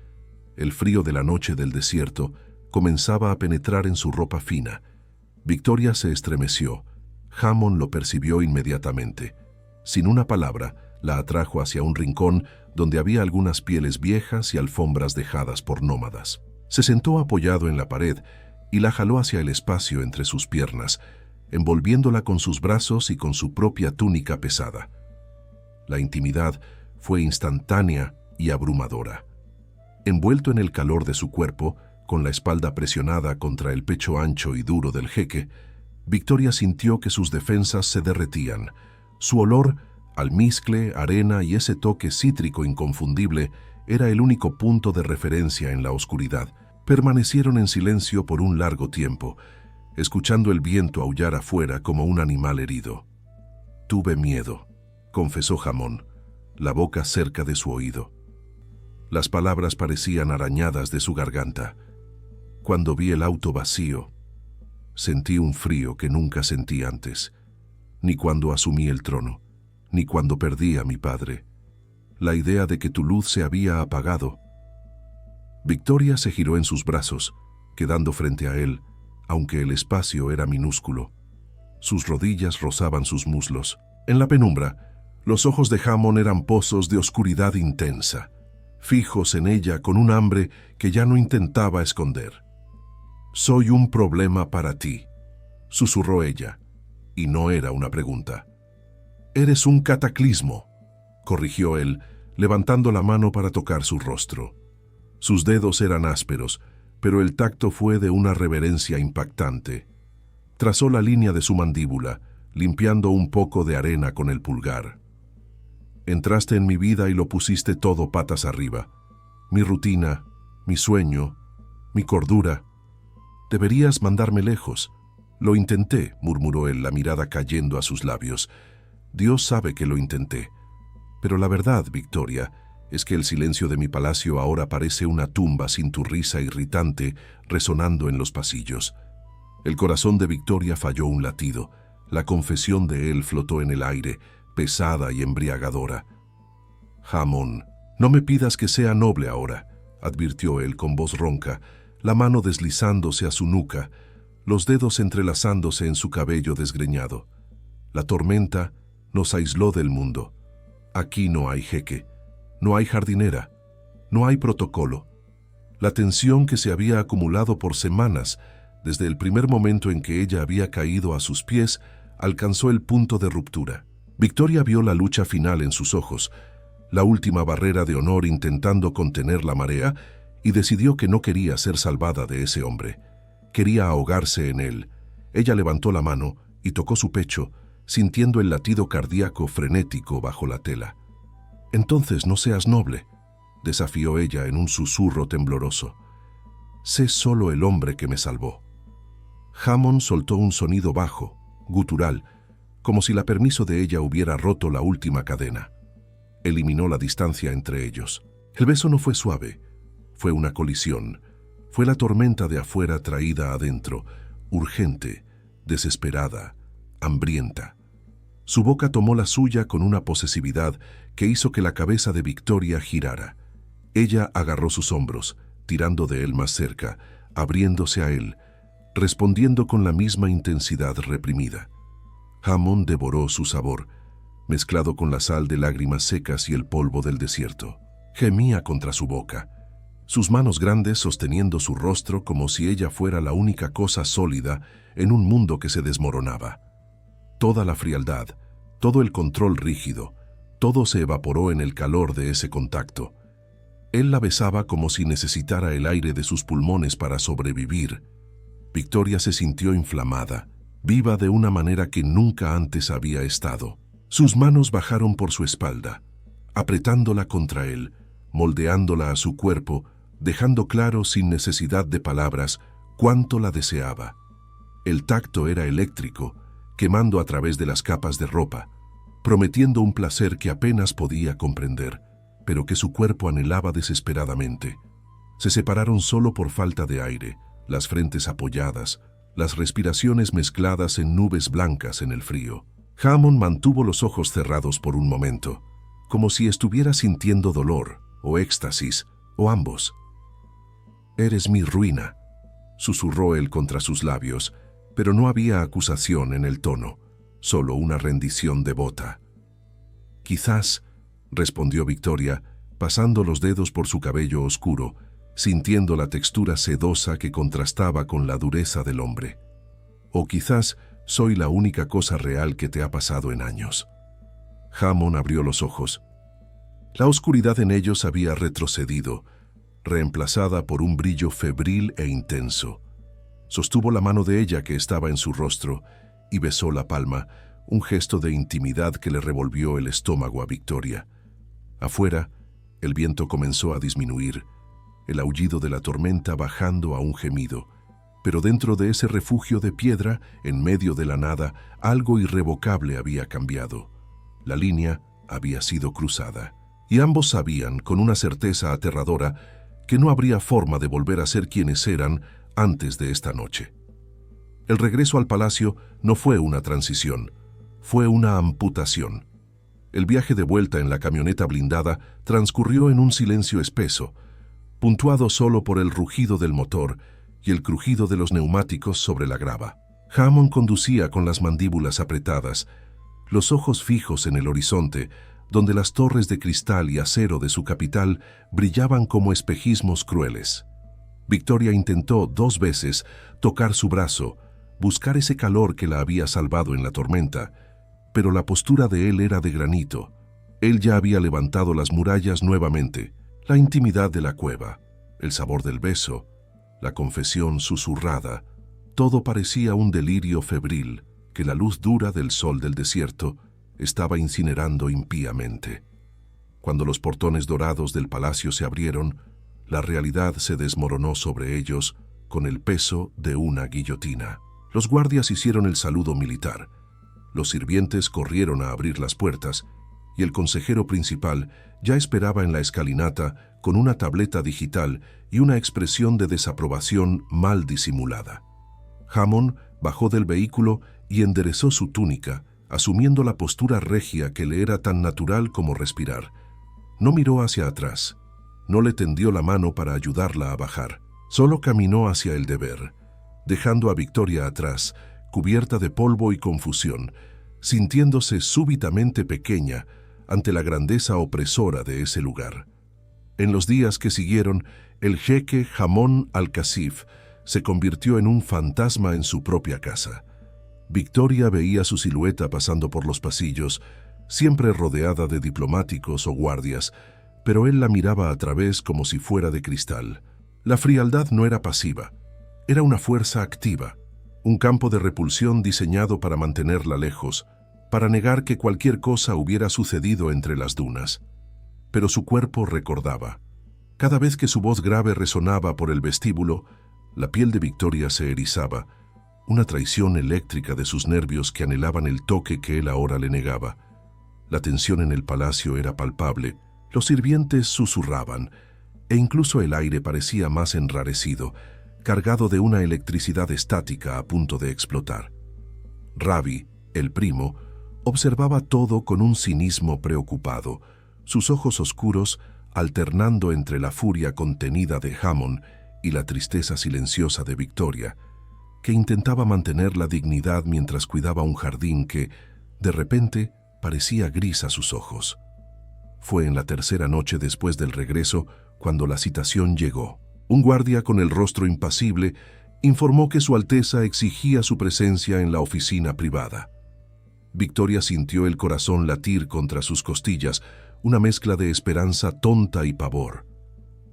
El frío de la noche del desierto comenzaba a penetrar en su ropa fina. Victoria se estremeció. Hammond lo percibió inmediatamente. Sin una palabra, la atrajo hacia un rincón donde había algunas pieles viejas y alfombras dejadas por nómadas. Se sentó apoyado en la pared y la jaló hacia el espacio entre sus piernas, envolviéndola con sus brazos y con su propia túnica pesada. La intimidad fue instantánea y abrumadora. Envuelto en el calor de su cuerpo, con la espalda presionada contra el pecho ancho y duro del jeque, Victoria sintió que sus defensas se derretían. Su olor, almizcle, arena y ese toque cítrico inconfundible era el único punto de referencia en la oscuridad. Permanecieron en silencio por un largo tiempo, escuchando el viento aullar afuera como un animal herido. «Tuve miedo», confesó Hammond, la boca cerca de su oído. Las palabras parecían arañadas de su garganta. «Cuando vi el auto vacío, sentí un frío que nunca sentí antes, ni cuando asumí el trono, ni cuando perdí a mi padre. La idea de que tu luz se había apagado». Victoria se giró en sus brazos, quedando frente a él, aunque el espacio era minúsculo. Sus rodillas rozaban sus muslos. En la penumbra, los ojos de Hammond eran pozos de oscuridad intensa, fijos en ella con un hambre que ya no intentaba esconder. «Soy un problema para ti», susurró ella, y no era una pregunta. «Eres un cataclismo», corrigió él, levantando la mano para tocar su rostro. Sus dedos eran ásperos, pero el tacto fue de una reverencia impactante. Trazó la línea de su mandíbula, limpiando un poco de arena con el pulgar. «Entraste en mi vida y lo pusiste todo patas arriba. Mi rutina, mi sueño, mi cordura. Deberías mandarme lejos». «Lo intenté», murmuró él, la mirada cayendo a sus labios. «Dios sabe que lo intenté. Pero la verdad, Victoria, es que el silencio de mi palacio ahora parece una tumba sin tu risa irritante resonando en los pasillos». El corazón de Victoria falló un latido. La confesión de él flotó en el aire, pesada y embriagadora. «Hammond, no me pidas que sea noble ahora», advirtió él con voz ronca, la mano deslizándose a su nuca, los dedos entrelazándose en su cabello desgreñado. «La tormenta nos aisló del mundo. Aquí no hay jeque, no hay jardinera, no hay protocolo. La tensión que se había acumulado por semanas, desde el primer momento en que ella había caído a sus pies, alcanzó el punto de ruptura. Victoria vio la lucha final en sus ojos, la última barrera de honor intentando contener la marea, y decidió que no quería ser salvada de ese hombre. Quería ahogarse en él. Ella levantó la mano y tocó su pecho, sintiendo el latido cardíaco frenético bajo la tela. «Entonces no seas noble», desafió ella en un susurro tembloroso. «Sé solo el hombre que me salvó». Hammond soltó un sonido bajo, gutural, como si la permiso de ella hubiera roto la última cadena. Eliminó la distancia entre ellos. El beso no fue suave, fue una colisión. Fue la tormenta de afuera traída adentro, urgente, desesperada, hambrienta. Su boca tomó la suya con una posesividad que hizo que la cabeza de Victoria girara. Ella agarró sus hombros, tirando de él más cerca, abriéndose a él, respondiendo con la misma intensidad reprimida. Hammond devoró su sabor, mezclado con la sal de lágrimas secas y el polvo del desierto. Gemía contra su boca, sus manos grandes sosteniendo su rostro como si ella fuera la única cosa sólida en un mundo que se desmoronaba. Toda la frialdad, todo el control rígido, todo se evaporó en el calor de ese contacto. Él la besaba como si necesitara el aire de sus pulmones para sobrevivir. Victoria se sintió inflamada, viva de una manera que nunca antes había estado. Sus manos bajaron por su espalda, apretándola contra él, moldeándola a su cuerpo, dejando claro sin necesidad de palabras cuánto la deseaba. El tacto era eléctrico, quemando a través de las capas de ropa, prometiendo un placer que apenas podía comprender, pero que su cuerpo anhelaba desesperadamente. Se separaron solo por falta de aire, las frentes apoyadas, las respiraciones mezcladas en nubes blancas en el frío. Hammond mantuvo los ojos cerrados por un momento, como si estuviera sintiendo dolor, o éxtasis, o ambos. «Eres mi ruina», susurró él contra sus labios, pero no había acusación en el tono, solo una rendición devota. «Quizás», respondió Victoria, pasando los dedos por su cabello oscuro, sintiendo la textura sedosa que contrastaba con la dureza del hombre. «O quizás soy la única cosa real que te ha pasado en años». Hammond abrió los ojos. La oscuridad en ellos había retrocedido, reemplazada por un brillo febril e intenso. Sostuvo la mano de ella que estaba en su rostro y besó la palma, un gesto de intimidad que le revolvió el estómago a Victoria. Afuera, el viento comenzó a disminuir, el aullido de la tormenta bajando a un gemido, pero dentro de ese refugio de piedra, en medio de la nada, algo irrevocable había cambiado. La línea había sido cruzada, y ambos sabían, con una certeza aterradora, que no habría forma de volver a ser quienes eran antes de esta noche. El regreso al palacio no fue una transición, fue una amputación. El viaje de vuelta en la camioneta blindada transcurrió en un silencio espeso, puntuado solo por el rugido del motor y el crujido de los neumáticos sobre la grava. Hammond conducía con las mandíbulas apretadas, los ojos fijos en el horizonte, donde las torres de cristal y acero de su capital brillaban como espejismos crueles. Victoria intentó 2 veces tocar su brazo, buscar ese calor que la había salvado en la tormenta, pero la postura de él era de granito. Él ya había levantado las murallas nuevamente, la intimidad de la cueva, el sabor del beso, la confesión susurrada, todo parecía un delirio febril que la luz dura del sol del desierto estaba incinerando impíamente. Cuando los portones dorados del palacio se abrieron, la realidad se desmoronó sobre ellos con el peso de una guillotina. Los guardias hicieron el saludo militar, los sirvientes corrieron a abrir las puertas y el consejero principal ya esperaba en la escalinata con una tableta digital y una expresión de desaprobación mal disimulada. Hammond bajó del vehículo y enderezó su túnica, asumiendo la postura regia que le era tan natural como respirar. No miró hacia atrás, no le tendió la mano para ayudarla a bajar, solo caminó hacia el deber, dejando a Victoria atrás, cubierta de polvo y confusión, sintiéndose súbitamente pequeña, ante la grandeza opresora de ese lugar. En los días que siguieron, el jeque Hamón al-Kasif se convirtió en un fantasma en su propia casa. Victoria veía su silueta pasando por los pasillos, siempre rodeada de diplomáticos o guardias, pero él la miraba a través como si fuera de cristal. La frialdad no era pasiva, era una fuerza activa, un campo de repulsión diseñado para mantenerla lejos, para negar que cualquier cosa hubiera sucedido entre las dunas. Pero su cuerpo recordaba. Cada vez que su voz grave resonaba por el vestíbulo, la piel de Victoria se erizaba, una traición eléctrica de sus nervios que anhelaban el toque que él ahora le negaba. La tensión en el palacio era palpable, los sirvientes susurraban, e incluso el aire parecía más enrarecido, cargado de una electricidad estática a punto de explotar. Ravi, el primo, observaba todo con un cinismo preocupado, sus ojos oscuros alternando entre la furia contenida de Hamón y la tristeza silenciosa de Victoria, que intentaba mantener la dignidad mientras cuidaba un jardín que, de repente, parecía gris a sus ojos. Fue en la tercera noche después del regreso cuando la citación llegó. Un guardia con el rostro impasible informó que Su Alteza exigía su presencia en la oficina privada. Victoria sintió el corazón latir contra sus costillas, una mezcla de esperanza tonta y pavor.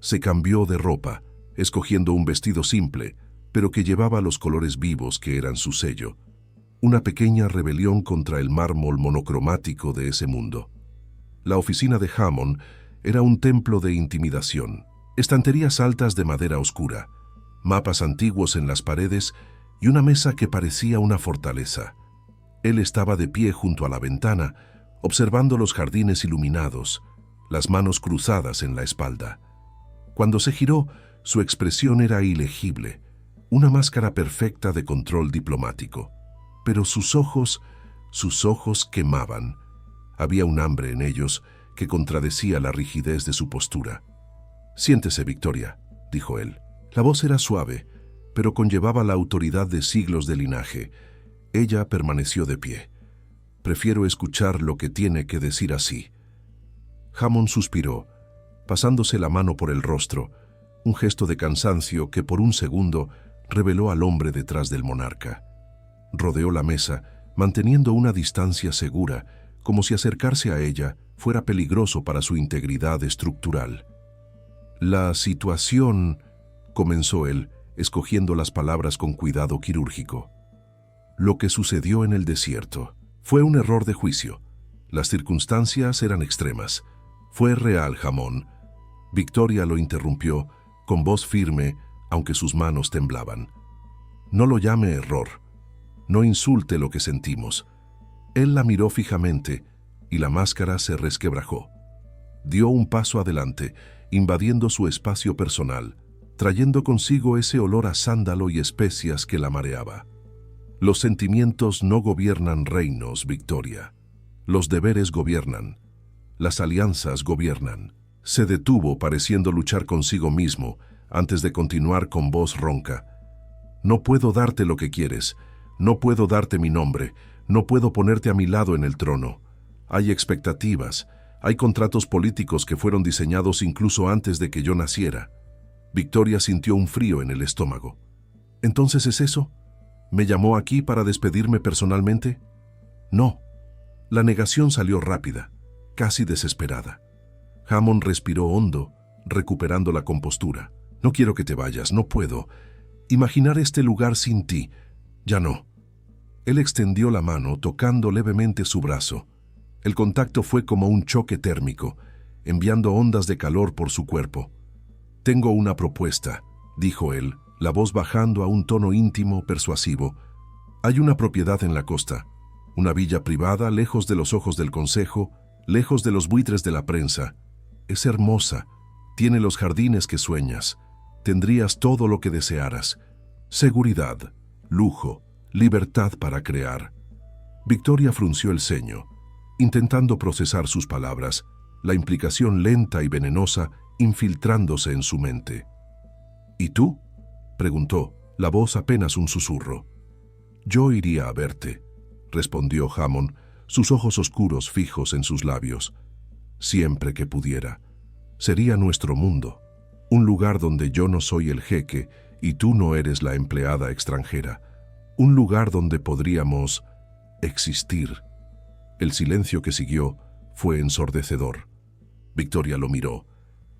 Se cambió de ropa, escogiendo un vestido simple, pero que llevaba los colores vivos que eran su sello, una pequeña rebelión contra el mármol monocromático de ese mundo. La oficina de Hamón era un templo de intimidación, estanterías altas de madera oscura, mapas antiguos en las paredes y una mesa que parecía una fortaleza. Él estaba de pie junto a la ventana, observando los jardines iluminados, las manos cruzadas en la espalda. Cuando se giró, su expresión era ilegible, una máscara perfecta de control diplomático. Pero sus ojos quemaban. Había un hambre en ellos que contradecía la rigidez de su postura. «Siéntese, Victoria», dijo él. La voz era suave, pero conllevaba la autoridad de siglos de linaje. Ella permaneció de pie. «Prefiero escuchar lo que tiene que decir así». Hamón suspiró, pasándose la mano por el rostro, un gesto de cansancio que por un segundo reveló al hombre detrás del monarca. Rodeó la mesa, manteniendo una distancia segura, como si acercarse a ella fuera peligroso para su integridad estructural. «La situación», comenzó él, escogiendo las palabras con cuidado quirúrgico. «Lo que sucedió en el desierto fue un error de juicio. Las circunstancias eran extremas. Fue real, Hamón». Victoria lo interrumpió, con voz firme, aunque sus manos temblaban. «No lo llame error. No insulte lo que sentimos». Él la miró fijamente y la máscara se resquebrajó. Dio un paso adelante, invadiendo su espacio personal, trayendo consigo ese olor a sándalo y especias que la mareaba. «Los sentimientos no gobiernan reinos, Victoria. Los deberes gobiernan. Las alianzas gobiernan». Se detuvo, pareciendo luchar consigo mismo, antes de continuar con voz ronca. «No puedo darte lo que quieres. No puedo darte mi nombre. No puedo ponerte a mi lado en el trono. Hay expectativas. Hay contratos políticos que fueron diseñados incluso antes de que yo naciera». Victoria sintió un frío en el estómago. «¿Entonces es eso? ¿Me llamó aquí para despedirme personalmente?» «No». La negación salió rápida, casi desesperada. Hamón respiró hondo, recuperando la compostura. «No quiero que te vayas, no puedo. Imaginar este lugar sin ti. Ya no». Él extendió la mano, tocando levemente su brazo. El contacto fue como un choque térmico, enviando ondas de calor por su cuerpo. «Tengo una propuesta», dijo él, la voz bajando a un tono íntimo, persuasivo. «Hay una propiedad en la costa, una villa privada lejos de los ojos del consejo, lejos de los buitres de la prensa. Es hermosa, tiene los jardines que sueñas, tendrías todo lo que desearas. Seguridad, lujo, libertad para crear». Victoria frunció el ceño, intentando procesar sus palabras, la implicación lenta y venenosa infiltrándose en su mente. «¿Y tú?», preguntó, la voz apenas un susurro. «Yo iría a verte», respondió Hamón, sus ojos oscuros fijos en sus labios. siempre que pudiera. Sería nuestro mundo, un lugar donde yo no soy el jeque y tú no eres la empleada extranjera, un lugar donde podríamos existir. El silencio que siguió fue ensordecedor. Victoria lo miró,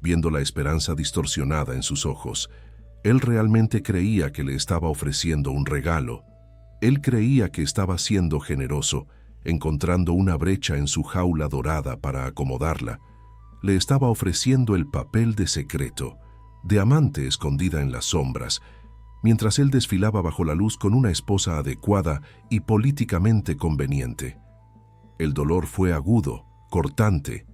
viendo la esperanza distorsionada en sus ojos. Él realmente creía que le estaba ofreciendo un regalo. Él creía que estaba siendo generoso, encontrando una brecha en su jaula dorada para acomodarla. Le estaba ofreciendo el papel de secreto, de amante escondida en las sombras, mientras él desfilaba bajo la luz con una esposa adecuada y políticamente conveniente. El dolor fue agudo, cortante,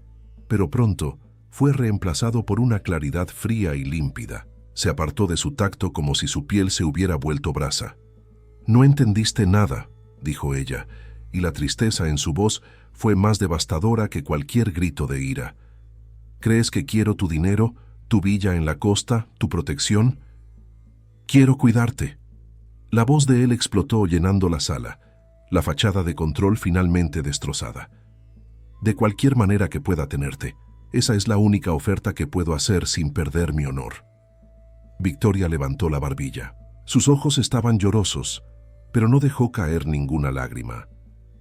pero pronto fue reemplazado por una claridad fría y límpida. Se apartó de su tacto como si su piel se hubiera vuelto brasa. «No entendiste nada», dijo ella, y la tristeza en su voz fue más devastadora que cualquier grito de ira. «¿Crees que quiero tu dinero, tu villa en la costa, tu protección? Quiero cuidarte». La voz de él explotó llenando la sala, la fachada de control finalmente destrozada. «De cualquier manera que pueda tenerte, esa es la única oferta que puedo hacer sin perder mi honor». Victoria levantó la barbilla. Sus ojos estaban llorosos, pero no dejó caer ninguna lágrima.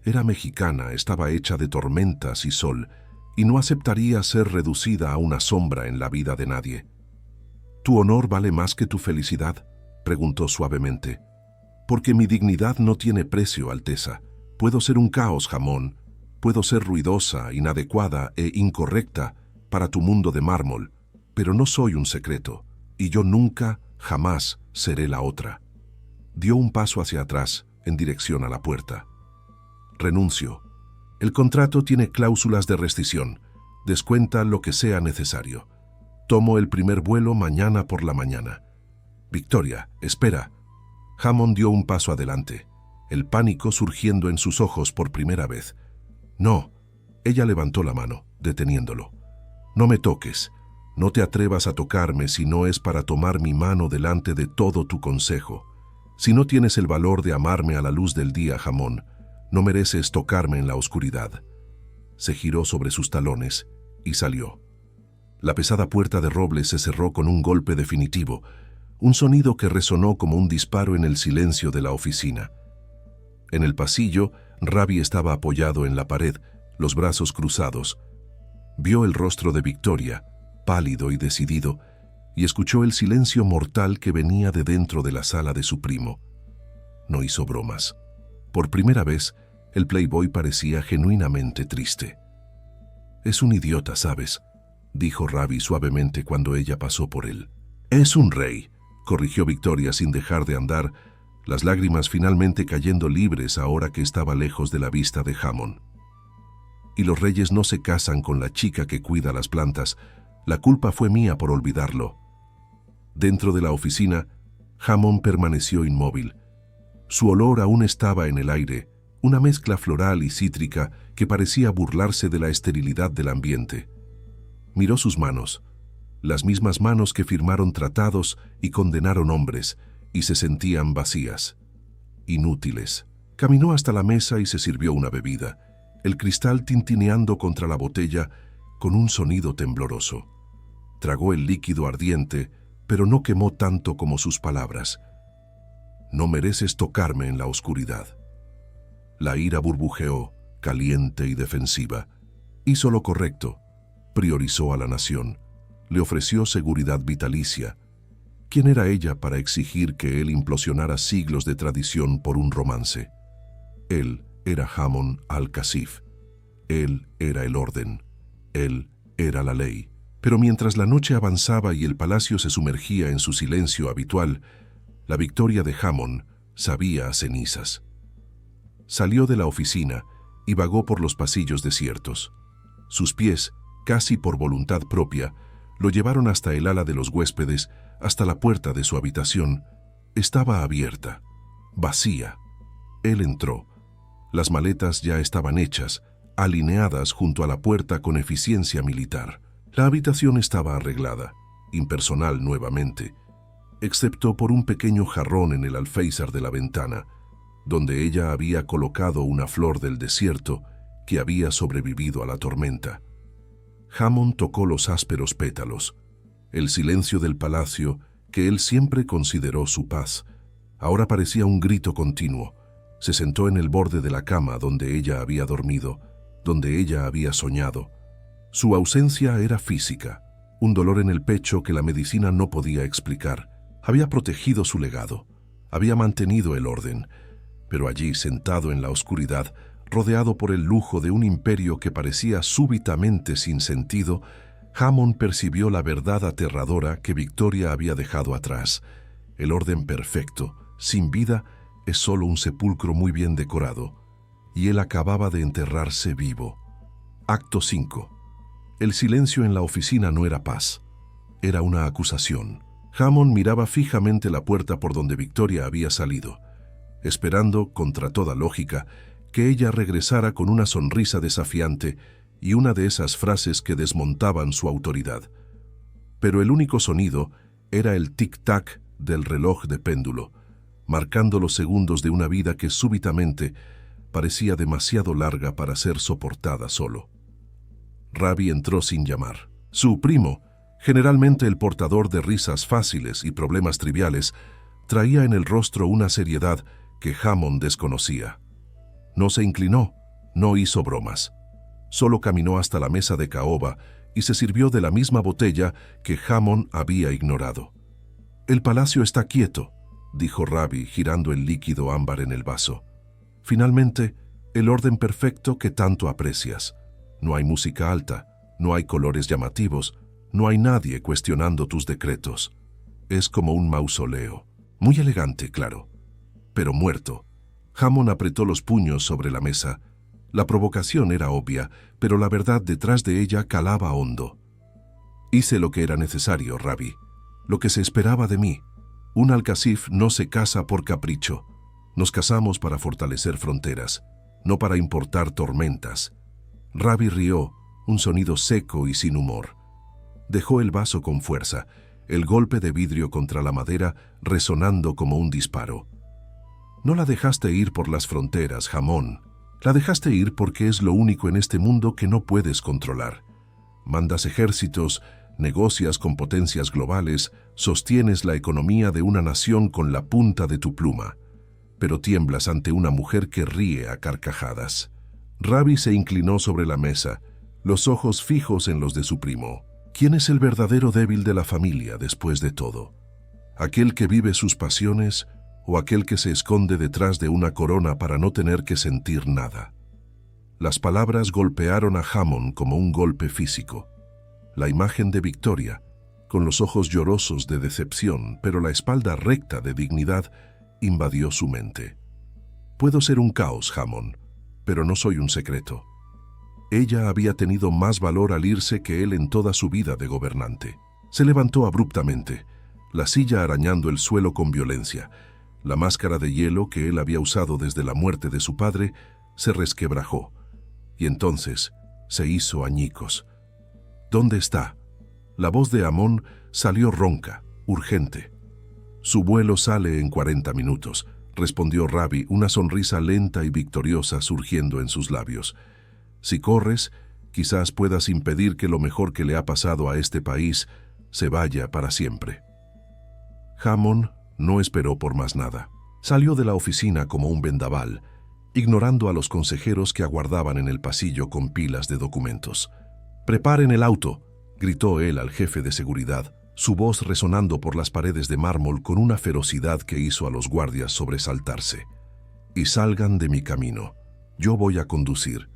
Era mexicana, estaba hecha de tormentas y sol, y no aceptaría ser reducida a una sombra en la vida de nadie. «¿Tu honor vale más que tu felicidad?», preguntó suavemente. «Porque mi dignidad no tiene precio, Alteza. Puedo ser un caos, Jamón. Puedo ser ruidosa, inadecuada e incorrecta para tu mundo de mármol, pero no soy un secreto, y yo nunca, jamás seré la otra». Dio un paso hacia atrás, en dirección a la puerta. «Renuncio. El contrato tiene cláusulas de rescisión. Descuenta lo que sea necesario. Tomo el primer vuelo mañana por la mañana». «Victoria, espera». Hammond dio un paso adelante, el pánico surgiendo en sus ojos por primera vez. «No». Ella levantó la mano, deteniéndolo. «No me toques. No te atrevas a tocarme si no es para tomar mi mano delante de todo tu consejo. Si no tienes el valor de amarme a la luz del día, Jamón, no mereces tocarme en la oscuridad». Se giró sobre sus talones y salió. La pesada puerta de roble se cerró con un golpe definitivo, un sonido que resonó como un disparo en el silencio de la oficina. En el pasillo, Ravi estaba apoyado en la pared, los brazos cruzados. Vio el rostro de Victoria, pálido y decidido, y escuchó el silencio mortal que venía de dentro de la sala de su primo. No hizo bromas. Por primera vez, el playboy parecía genuinamente triste. «Es un idiota, ¿sabes?», dijo Ravi suavemente cuando ella pasó por él. «Es un rey», corrigió Victoria sin dejar de andar, las lágrimas finalmente cayendo libres ahora que estaba lejos de la vista de Hammond. «Y los reyes no se casan con la chica que cuida las plantas. La culpa fue mía por olvidarlo». Dentro de la oficina, Hammond permaneció inmóvil. Su olor aún estaba en el aire, una mezcla floral y cítrica que parecía burlarse de la esterilidad del ambiente. Miró sus manos, las mismas manos que firmaron tratados y condenaron hombres, y se sentían vacías, inútiles. Caminó hasta la mesa y se sirvió una bebida, el cristal tintineando contra la botella con un sonido tembloroso. Tragó el líquido ardiente, pero no quemó tanto como sus palabras. «No mereces tocarme en la oscuridad». La ira burbujeó, caliente y defensiva. Hizo lo correcto. Priorizó a la nación. Le ofreció seguridad vitalicia. ¿Quién era ella para exigir que él implosionara siglos de tradición por un romance? Él era Hammond al-Kasif. Él era el orden. Él era la ley. Pero mientras la noche avanzaba y el palacio se sumergía en su silencio habitual, la victoria de Hammond sabía a cenizas. Salió de la oficina y vagó por los pasillos desiertos. Sus pies, casi por voluntad propia, lo llevaron hasta el ala de los huéspedes, hasta la puerta de su habitación. Estaba abierta, vacía. Él entró. Las maletas ya estaban hechas, alineadas junto a la puerta con eficiencia militar. La habitación estaba arreglada, impersonal nuevamente, excepto por un pequeño jarrón en el alféizar de la ventana, donde ella había colocado una flor del desierto que había sobrevivido a la tormenta. Hammond tocó los ásperos pétalos. El silencio del palacio, que él siempre consideró su paz, ahora parecía un grito continuo. Se sentó en el borde de la cama donde ella había dormido, donde ella había soñado. Su ausencia era física, un dolor en el pecho que la medicina no podía explicar. Había protegido su legado, había mantenido el orden, pero allí, sentado en la oscuridad, rodeado por el lujo de un imperio que parecía súbitamente sin sentido, Hammond percibió la verdad aterradora que Victoria había dejado atrás. El orden perfecto, sin vida, es solo un sepulcro muy bien decorado, y él acababa de enterrarse vivo. Acto 5. El silencio en la oficina no era paz, era una acusación. Hammond miraba fijamente la puerta por donde Victoria había salido, esperando, contra toda lógica, que ella regresara con una sonrisa desafiante y una de esas frases que desmontaban su autoridad. Pero el único sonido era el tic-tac del reloj de péndulo, marcando los segundos de una vida que súbitamente parecía demasiado larga para ser soportada solo. Ravi entró sin llamar. Su primo, generalmente el portador de risas fáciles y problemas triviales, traía en el rostro una seriedad que Hammond desconocía. No se inclinó, no hizo bromas. Solo caminó hasta la mesa de caoba y se sirvió de la misma botella que Hammond había ignorado. «El palacio está quieto», dijo Ravi, girando el líquido ámbar en el vaso. «Finalmente, el orden perfecto que tanto aprecias. No hay música alta, no hay colores llamativos, no hay nadie cuestionando tus decretos. Es como un mausoleo. Muy elegante, claro, pero muerto». Hammond apretó los puños sobre la mesa. La provocación era obvia, pero la verdad detrás de ella calaba hondo. «Hice lo que era necesario, Ravi, lo que se esperaba de mí. Un alcacif no se casa por capricho. Nos casamos para fortalecer fronteras, no para importar tormentas». Ravi rió, un sonido seco y sin humor. Dejó el vaso con fuerza, el golpe de vidrio contra la madera resonando como un disparo. «No la dejaste ir por las fronteras, Hammond. La dejaste ir porque es lo único en este mundo que no puedes controlar. Mandas ejércitos, negocias con potencias globales, sostienes la economía de una nación con la punta de tu pluma, pero tiemblas ante una mujer que ríe a carcajadas». Ravi se inclinó sobre la mesa, los ojos fijos en los de su primo. ¿Quién es el verdadero débil de la familia después de todo? ¿Aquel que vive sus pasiones o aquel que se esconde detrás de una corona para no tener que sentir nada? Las palabras golpearon a Hammond como un golpe físico. La imagen de Victoria, con los ojos llorosos de decepción, pero la espalda recta de dignidad, invadió su mente. «Puedo ser un caos, Hammond, pero no soy un secreto». Ella había tenido más valor al irse que él en toda su vida de gobernante. Se levantó abruptamente, la silla arañando el suelo con violencia. La máscara de hielo que él había usado desde la muerte de su padre se resquebrajó, y entonces se hizo añicos. «¿Dónde está?» La voz de Amon salió ronca, urgente. «Su vuelo sale en 40 minutos», respondió Ravi, una sonrisa lenta y victoriosa surgiendo en sus labios. «Si corres, quizás puedas impedir que lo mejor que le ha pasado a este país se vaya para siempre». Hammond no esperó por más nada. Salió de la oficina como un vendaval, ignorando a los consejeros que aguardaban en el pasillo con pilas de documentos. «Preparen el auto», gritó él al jefe de seguridad, su voz resonando por las paredes de mármol con una ferocidad que hizo a los guardias sobresaltarse. «Y salgan de mi camino. Yo voy a conducir».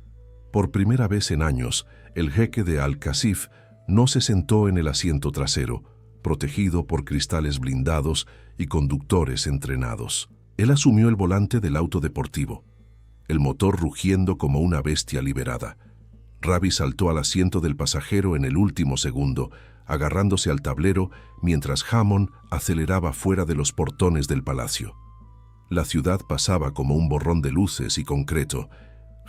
Por primera vez en años, el jeque de Al-Qasif no se sentó en el asiento trasero, protegido por cristales blindados y conductores entrenados. Él asumió el volante del auto deportivo, el motor rugiendo como una bestia liberada. Ravi saltó al asiento del pasajero en el último segundo, agarrándose al tablero mientras Hammond aceleraba fuera de los portones del palacio. La ciudad pasaba como un borrón de luces y concreto.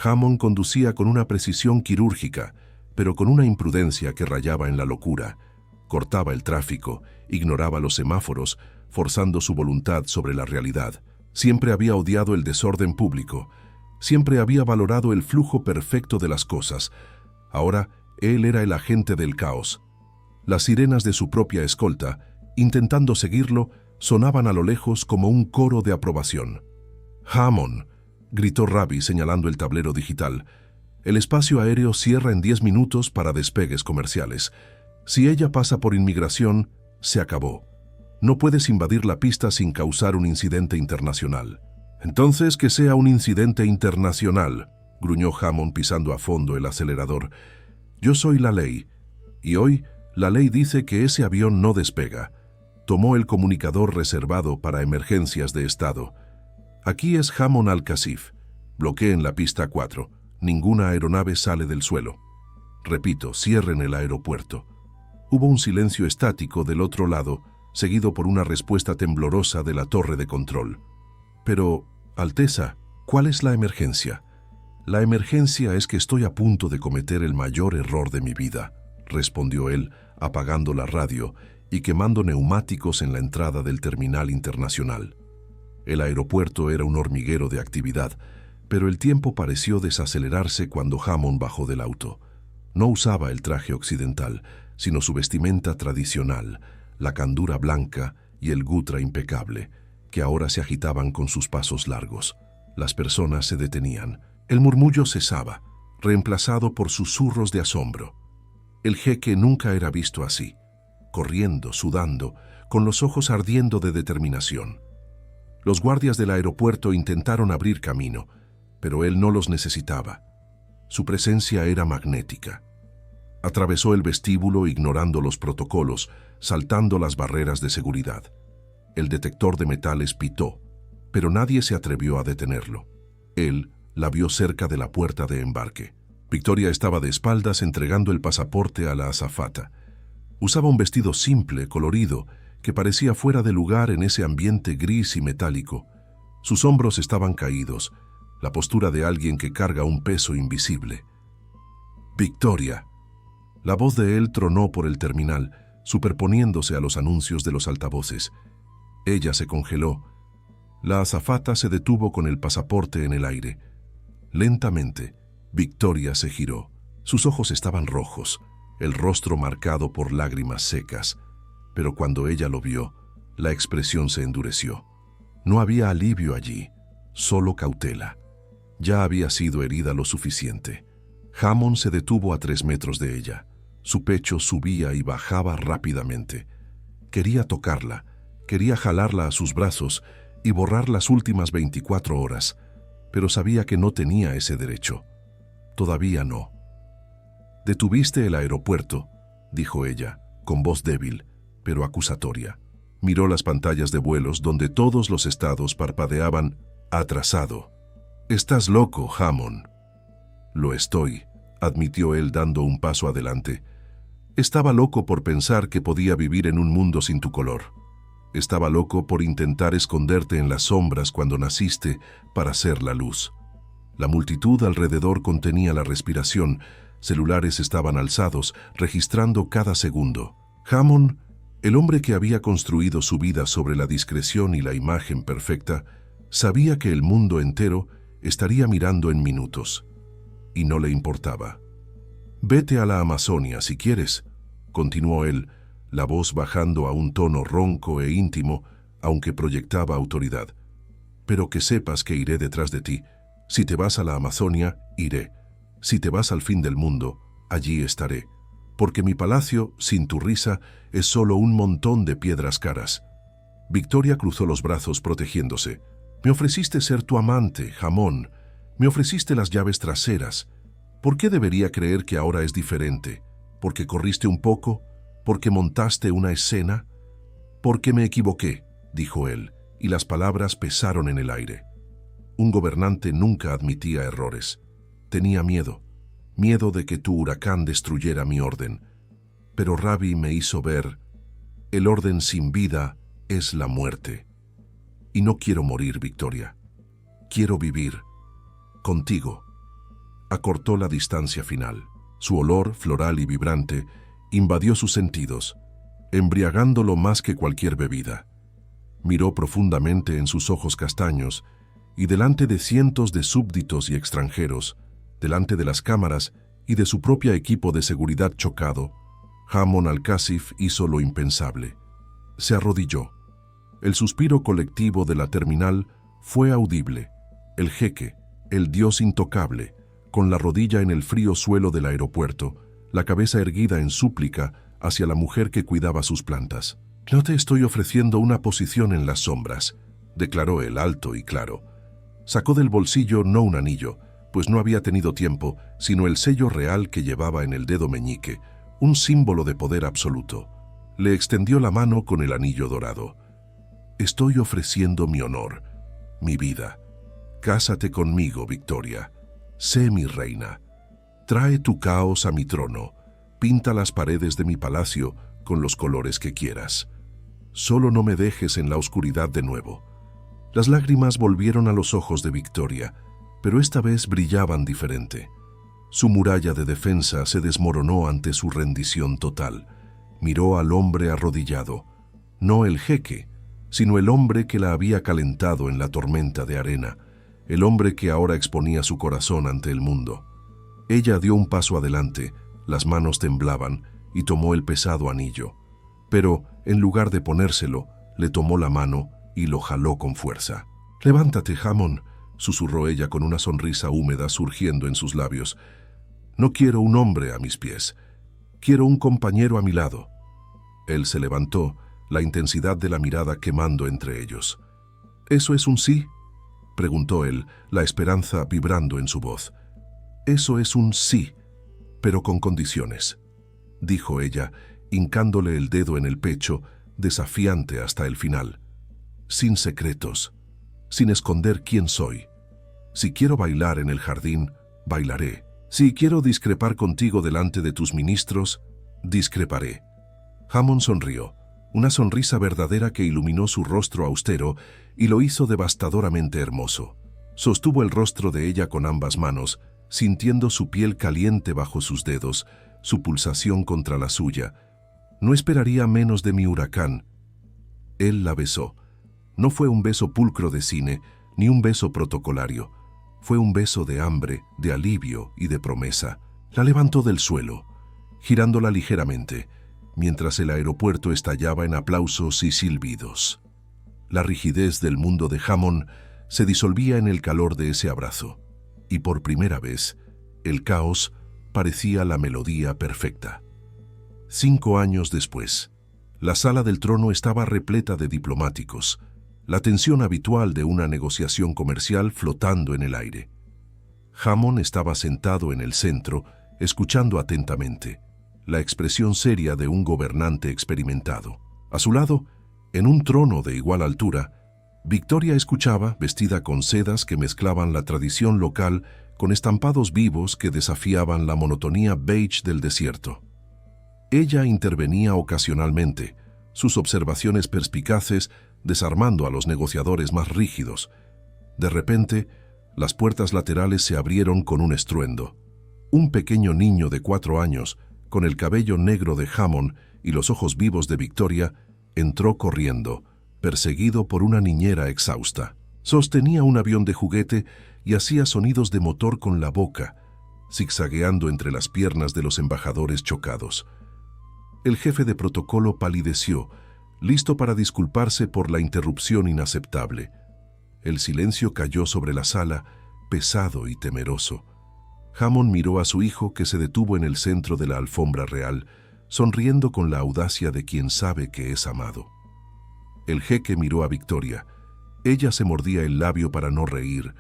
Hammond conducía con una precisión quirúrgica, pero con una imprudencia que rayaba en la locura. Cortaba el tráfico, ignoraba los semáforos, forzando su voluntad sobre la realidad. Siempre había odiado el desorden público, siempre había valorado el flujo perfecto de las cosas. Ahora Él era el agente del caos. Las sirenas de su propia escolta, intentando seguirlo, sonaban a lo lejos como un coro de aprobación. «Hammond», gritó Ravi señalando el tablero digital. «El espacio aéreo cierra en 10 minutos para despegues comerciales. Si ella pasa por inmigración, se acabó. No puedes invadir la pista sin causar un incidente internacional». «Entonces que sea un incidente internacional», gruñó Hammond pisando a fondo el acelerador. «Yo soy la ley, y hoy la ley dice que ese avión no despega». Tomó el comunicador reservado para emergencias de Estado. «Aquí es Hammond Al-Kasif. Bloqueen la pista 4. Ninguna aeronave sale del suelo. Repito, cierren el aeropuerto». Hubo un silencio estático del otro lado, seguido por una respuesta temblorosa de la torre de control. «Pero, Alteza, ¿cuál es la emergencia?» «La emergencia es que estoy a punto de cometer el mayor error de mi vida», respondió él, apagando la radio y quemando neumáticos en la entrada del terminal internacional. El aeropuerto era un hormiguero de actividad, pero el tiempo pareció desacelerarse cuando Hammond bajó del auto. No usaba el traje occidental, sino su vestimenta tradicional, la candura blanca y el gutra impecable, que ahora se agitaban con sus pasos largos. Las personas se detenían. El murmullo cesaba, reemplazado por susurros de asombro. El jeque nunca era visto así, corriendo, sudando, con los ojos ardiendo de determinación. Los guardias del aeropuerto intentaron abrir camino, pero él no los necesitaba. Su presencia era magnética. Atravesó el vestíbulo ignorando los protocolos, saltando las barreras de seguridad. El detector de metales pitó, pero nadie se atrevió a detenerlo. Él la vio cerca de la puerta de embarque. Victoria estaba de espaldas entregando el pasaporte a la azafata. Usaba un vestido simple, colorido, que parecía fuera de lugar en ese ambiente gris y metálico. Sus hombros estaban caídos, la postura de alguien que carga un peso invisible. «Victoria». La voz de él tronó por el terminal, superponiéndose a los anuncios de los altavoces. Ella se congeló. La azafata se detuvo con el pasaporte en el aire. Lentamente, Victoria se giró. Sus ojos estaban rojos, el rostro marcado por lágrimas secas. Pero cuando ella lo vio, la expresión se endureció. No había alivio allí, solo cautela. Ya había sido herida lo suficiente. Hammond se detuvo a 3 metros de ella. Su pecho subía y bajaba rápidamente. Quería tocarla, quería jalarla a sus brazos y borrar las últimas 24 horas, pero sabía que no tenía ese derecho. Todavía no. «Detuviste el aeropuerto», dijo ella, con voz débil, pero acusatoria. Miró las pantallas de vuelos donde todos los estados parpadeaban «atrasado». «Estás loco, Hammond». «Lo estoy», admitió él dando un paso adelante. «Estaba loco por pensar que podía vivir en un mundo sin tu color. Estaba loco por intentar esconderte en las sombras cuando naciste para ser la luz». La multitud alrededor contenía la respiración, celulares estaban alzados, registrando cada segundo. Hammond, el hombre que había construido su vida sobre la discreción y la imagen perfecta, sabía que el mundo entero estaría mirando en minutos. Y no le importaba. «Vete a la Amazonia si quieres», continuó él, la voz bajando a un tono ronco e íntimo, aunque proyectaba autoridad. «Pero que sepas que iré detrás de ti. Si te vas a la Amazonia, iré. Si te vas al fin del mundo, allí estaré. Porque mi palacio, sin tu risa, es solo un montón de piedras caras». Victoria cruzó los brazos protegiéndose. «Me ofreciste ser tu amante, Hammond. Me ofreciste las llaves traseras. ¿Por qué debería creer que ahora es diferente? ¿Porque corriste un poco? ¿Porque montaste una escena?» «Porque me equivoqué», dijo él, y las palabras pesaron en el aire. Un gobernante nunca admitía errores. Tenía miedo de que tu huracán destruyera mi orden. Pero Ravi me hizo ver, el orden sin vida es la muerte. Y no quiero morir, Victoria. Quiero vivir. Contigo. Acortó la distancia final. Su olor, floral y vibrante, invadió sus sentidos, embriagándolo más que cualquier bebida. Miró profundamente en sus ojos castaños y delante de cientos de súbditos y extranjeros, delante de las cámaras y de su propio equipo de seguridad chocado, Hamon al-Qasif hizo lo impensable. Se arrodilló. El suspiro colectivo de la terminal fue audible. El jeque, el dios intocable, con la rodilla en el frío suelo del aeropuerto, la cabeza erguida en súplica hacia la mujer que cuidaba sus plantas. «No te estoy ofreciendo una posición en las sombras», declaró él alto y claro. Sacó del bolsillo no un anillo, pues no había tenido tiempo, sino el sello real que llevaba en el dedo meñique, un símbolo de poder absoluto. Le extendió la mano con el anillo dorado. «Estoy ofreciendo mi honor, mi vida. Cásate conmigo, Victoria. Sé mi reina. Trae tu caos a mi trono. Pinta las paredes de mi palacio con los colores que quieras. Solo no me dejes en la oscuridad de nuevo». Las lágrimas volvieron a los ojos de Victoria, pero esta vez brillaban diferente. Su muralla de defensa se desmoronó ante su rendición total. Miró al hombre arrodillado, no el jeque, sino el hombre que la había calentado en la tormenta de arena, el hombre que ahora exponía su corazón ante el mundo. Ella dio un paso adelante, las manos temblaban, y tomó el pesado anillo. Pero, en lugar de ponérselo, le tomó la mano y lo jaló con fuerza. «Levántate, Hamon», susurró ella con una sonrisa húmeda surgiendo en sus labios. «No quiero un hombre a mis pies. Quiero un compañero a mi lado». Él se levantó, la intensidad de la mirada quemando entre ellos. «¿Eso es un sí?», preguntó él, la esperanza vibrando en su voz. «Eso es un sí, pero con condiciones», dijo ella, hincándole el dedo en el pecho, desafiante hasta el final. «Sin secretos, sin esconder quién soy. Si quiero bailar en el jardín, bailaré. Si quiero discrepar contigo delante de tus ministros, discreparé». Hamon sonrió, una sonrisa verdadera que iluminó su rostro austero y lo hizo devastadoramente hermoso. Sostuvo el rostro de ella con ambas manos, sintiendo su piel caliente bajo sus dedos, su pulsación contra la suya. «No esperaría menos de mi huracán». Él la besó. No fue un beso pulcro de cine, ni un beso protocolario. Fue un beso de hambre, de alivio y de promesa. La levantó del suelo, girándola ligeramente, mientras el aeropuerto estallaba en aplausos y silbidos. La rigidez del mundo de Hamon se disolvía en el calor de ese abrazo, y por primera vez, el caos parecía la melodía perfecta. 5 años después, la sala del trono estaba repleta de diplomáticos, la tensión habitual de una negociación comercial flotando en el aire. Hamon estaba sentado en el centro, escuchando atentamente, la expresión seria de un gobernante experimentado. A su lado, en un trono de igual altura, Victoria escuchaba, vestida con sedas que mezclaban la tradición local con estampados vivos que desafiaban la monotonía beige del desierto. Ella intervenía ocasionalmente, sus observaciones perspicaces desarmando a los negociadores más rígidos. De repente, las puertas laterales se abrieron con un estruendo. Un pequeño niño de 4 años, con el cabello negro de Hamon y los ojos vivos de Victoria, entró corriendo, perseguido por una niñera exhausta. Sostenía un avión de juguete y hacía sonidos de motor con la boca, zigzagueando entre las piernas de los embajadores chocados. El jefe de protocolo palideció, listo para disculparse por la interrupción inaceptable. El silencio cayó sobre la sala, pesado y temeroso. Hamon miró a su hijo que se detuvo en el centro de la alfombra real, sonriendo con la audacia de quien sabe que es amado. El jeque miró a Victoria. Ella se mordía el labio para no reír,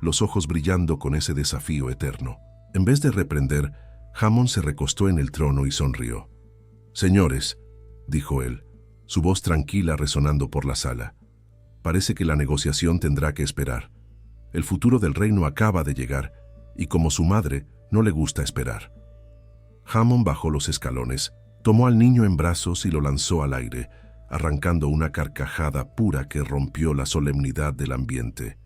los ojos brillando con ese desafío eterno. En vez de reprender, Hamon se recostó en el trono y sonrió. «Señores», dijo él, su voz tranquila resonando por la sala, «parece que la negociación tendrá que esperar. El futuro del reino acaba de llegar, y como su madre, no le gusta esperar». Hamon bajó los escalones, tomó al niño en brazos y lo lanzó al aire, arrancando una carcajada pura que rompió la solemnidad del ambiente.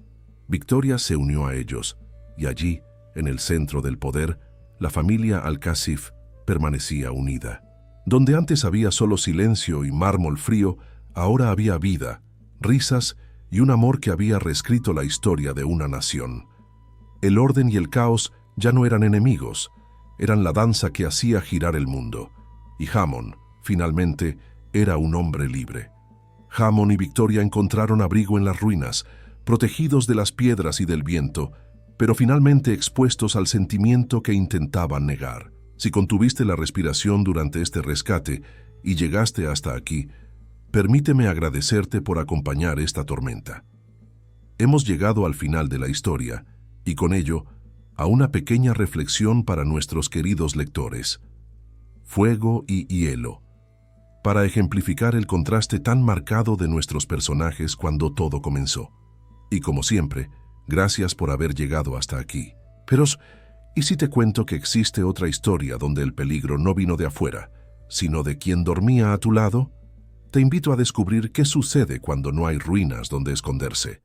Victoria se unió a ellos, y allí, en el centro del poder, la familia al-Qasif permanecía unida. Donde antes había solo silencio y mármol frío, ahora había vida, risas y un amor que había reescrito la historia de una nación. El orden y el caos ya no eran enemigos, eran la danza que hacía girar el mundo. Y Hammond, finalmente, era un hombre libre. Hammond y Victoria encontraron abrigo en las ruinas, protegidos de las piedras y del viento, pero finalmente expuestos al sentimiento que intentaban negar. Si contuviste la respiración durante este rescate y llegaste hasta aquí, permíteme agradecerte por acompañar esta tormenta. Hemos llegado al final de la historia, y con ello, a una pequeña reflexión para nuestros queridos lectores. Fuego y hielo, para ejemplificar el contraste tan marcado de nuestros personajes cuando todo comenzó. Y como siempre, gracias por haber llegado hasta aquí. Pero, ¿y si te cuento que existe otra historia donde el peligro no vino de afuera, sino de quien dormía a tu lado? Te invito a descubrir qué sucede cuando no hay ruinas donde esconderse.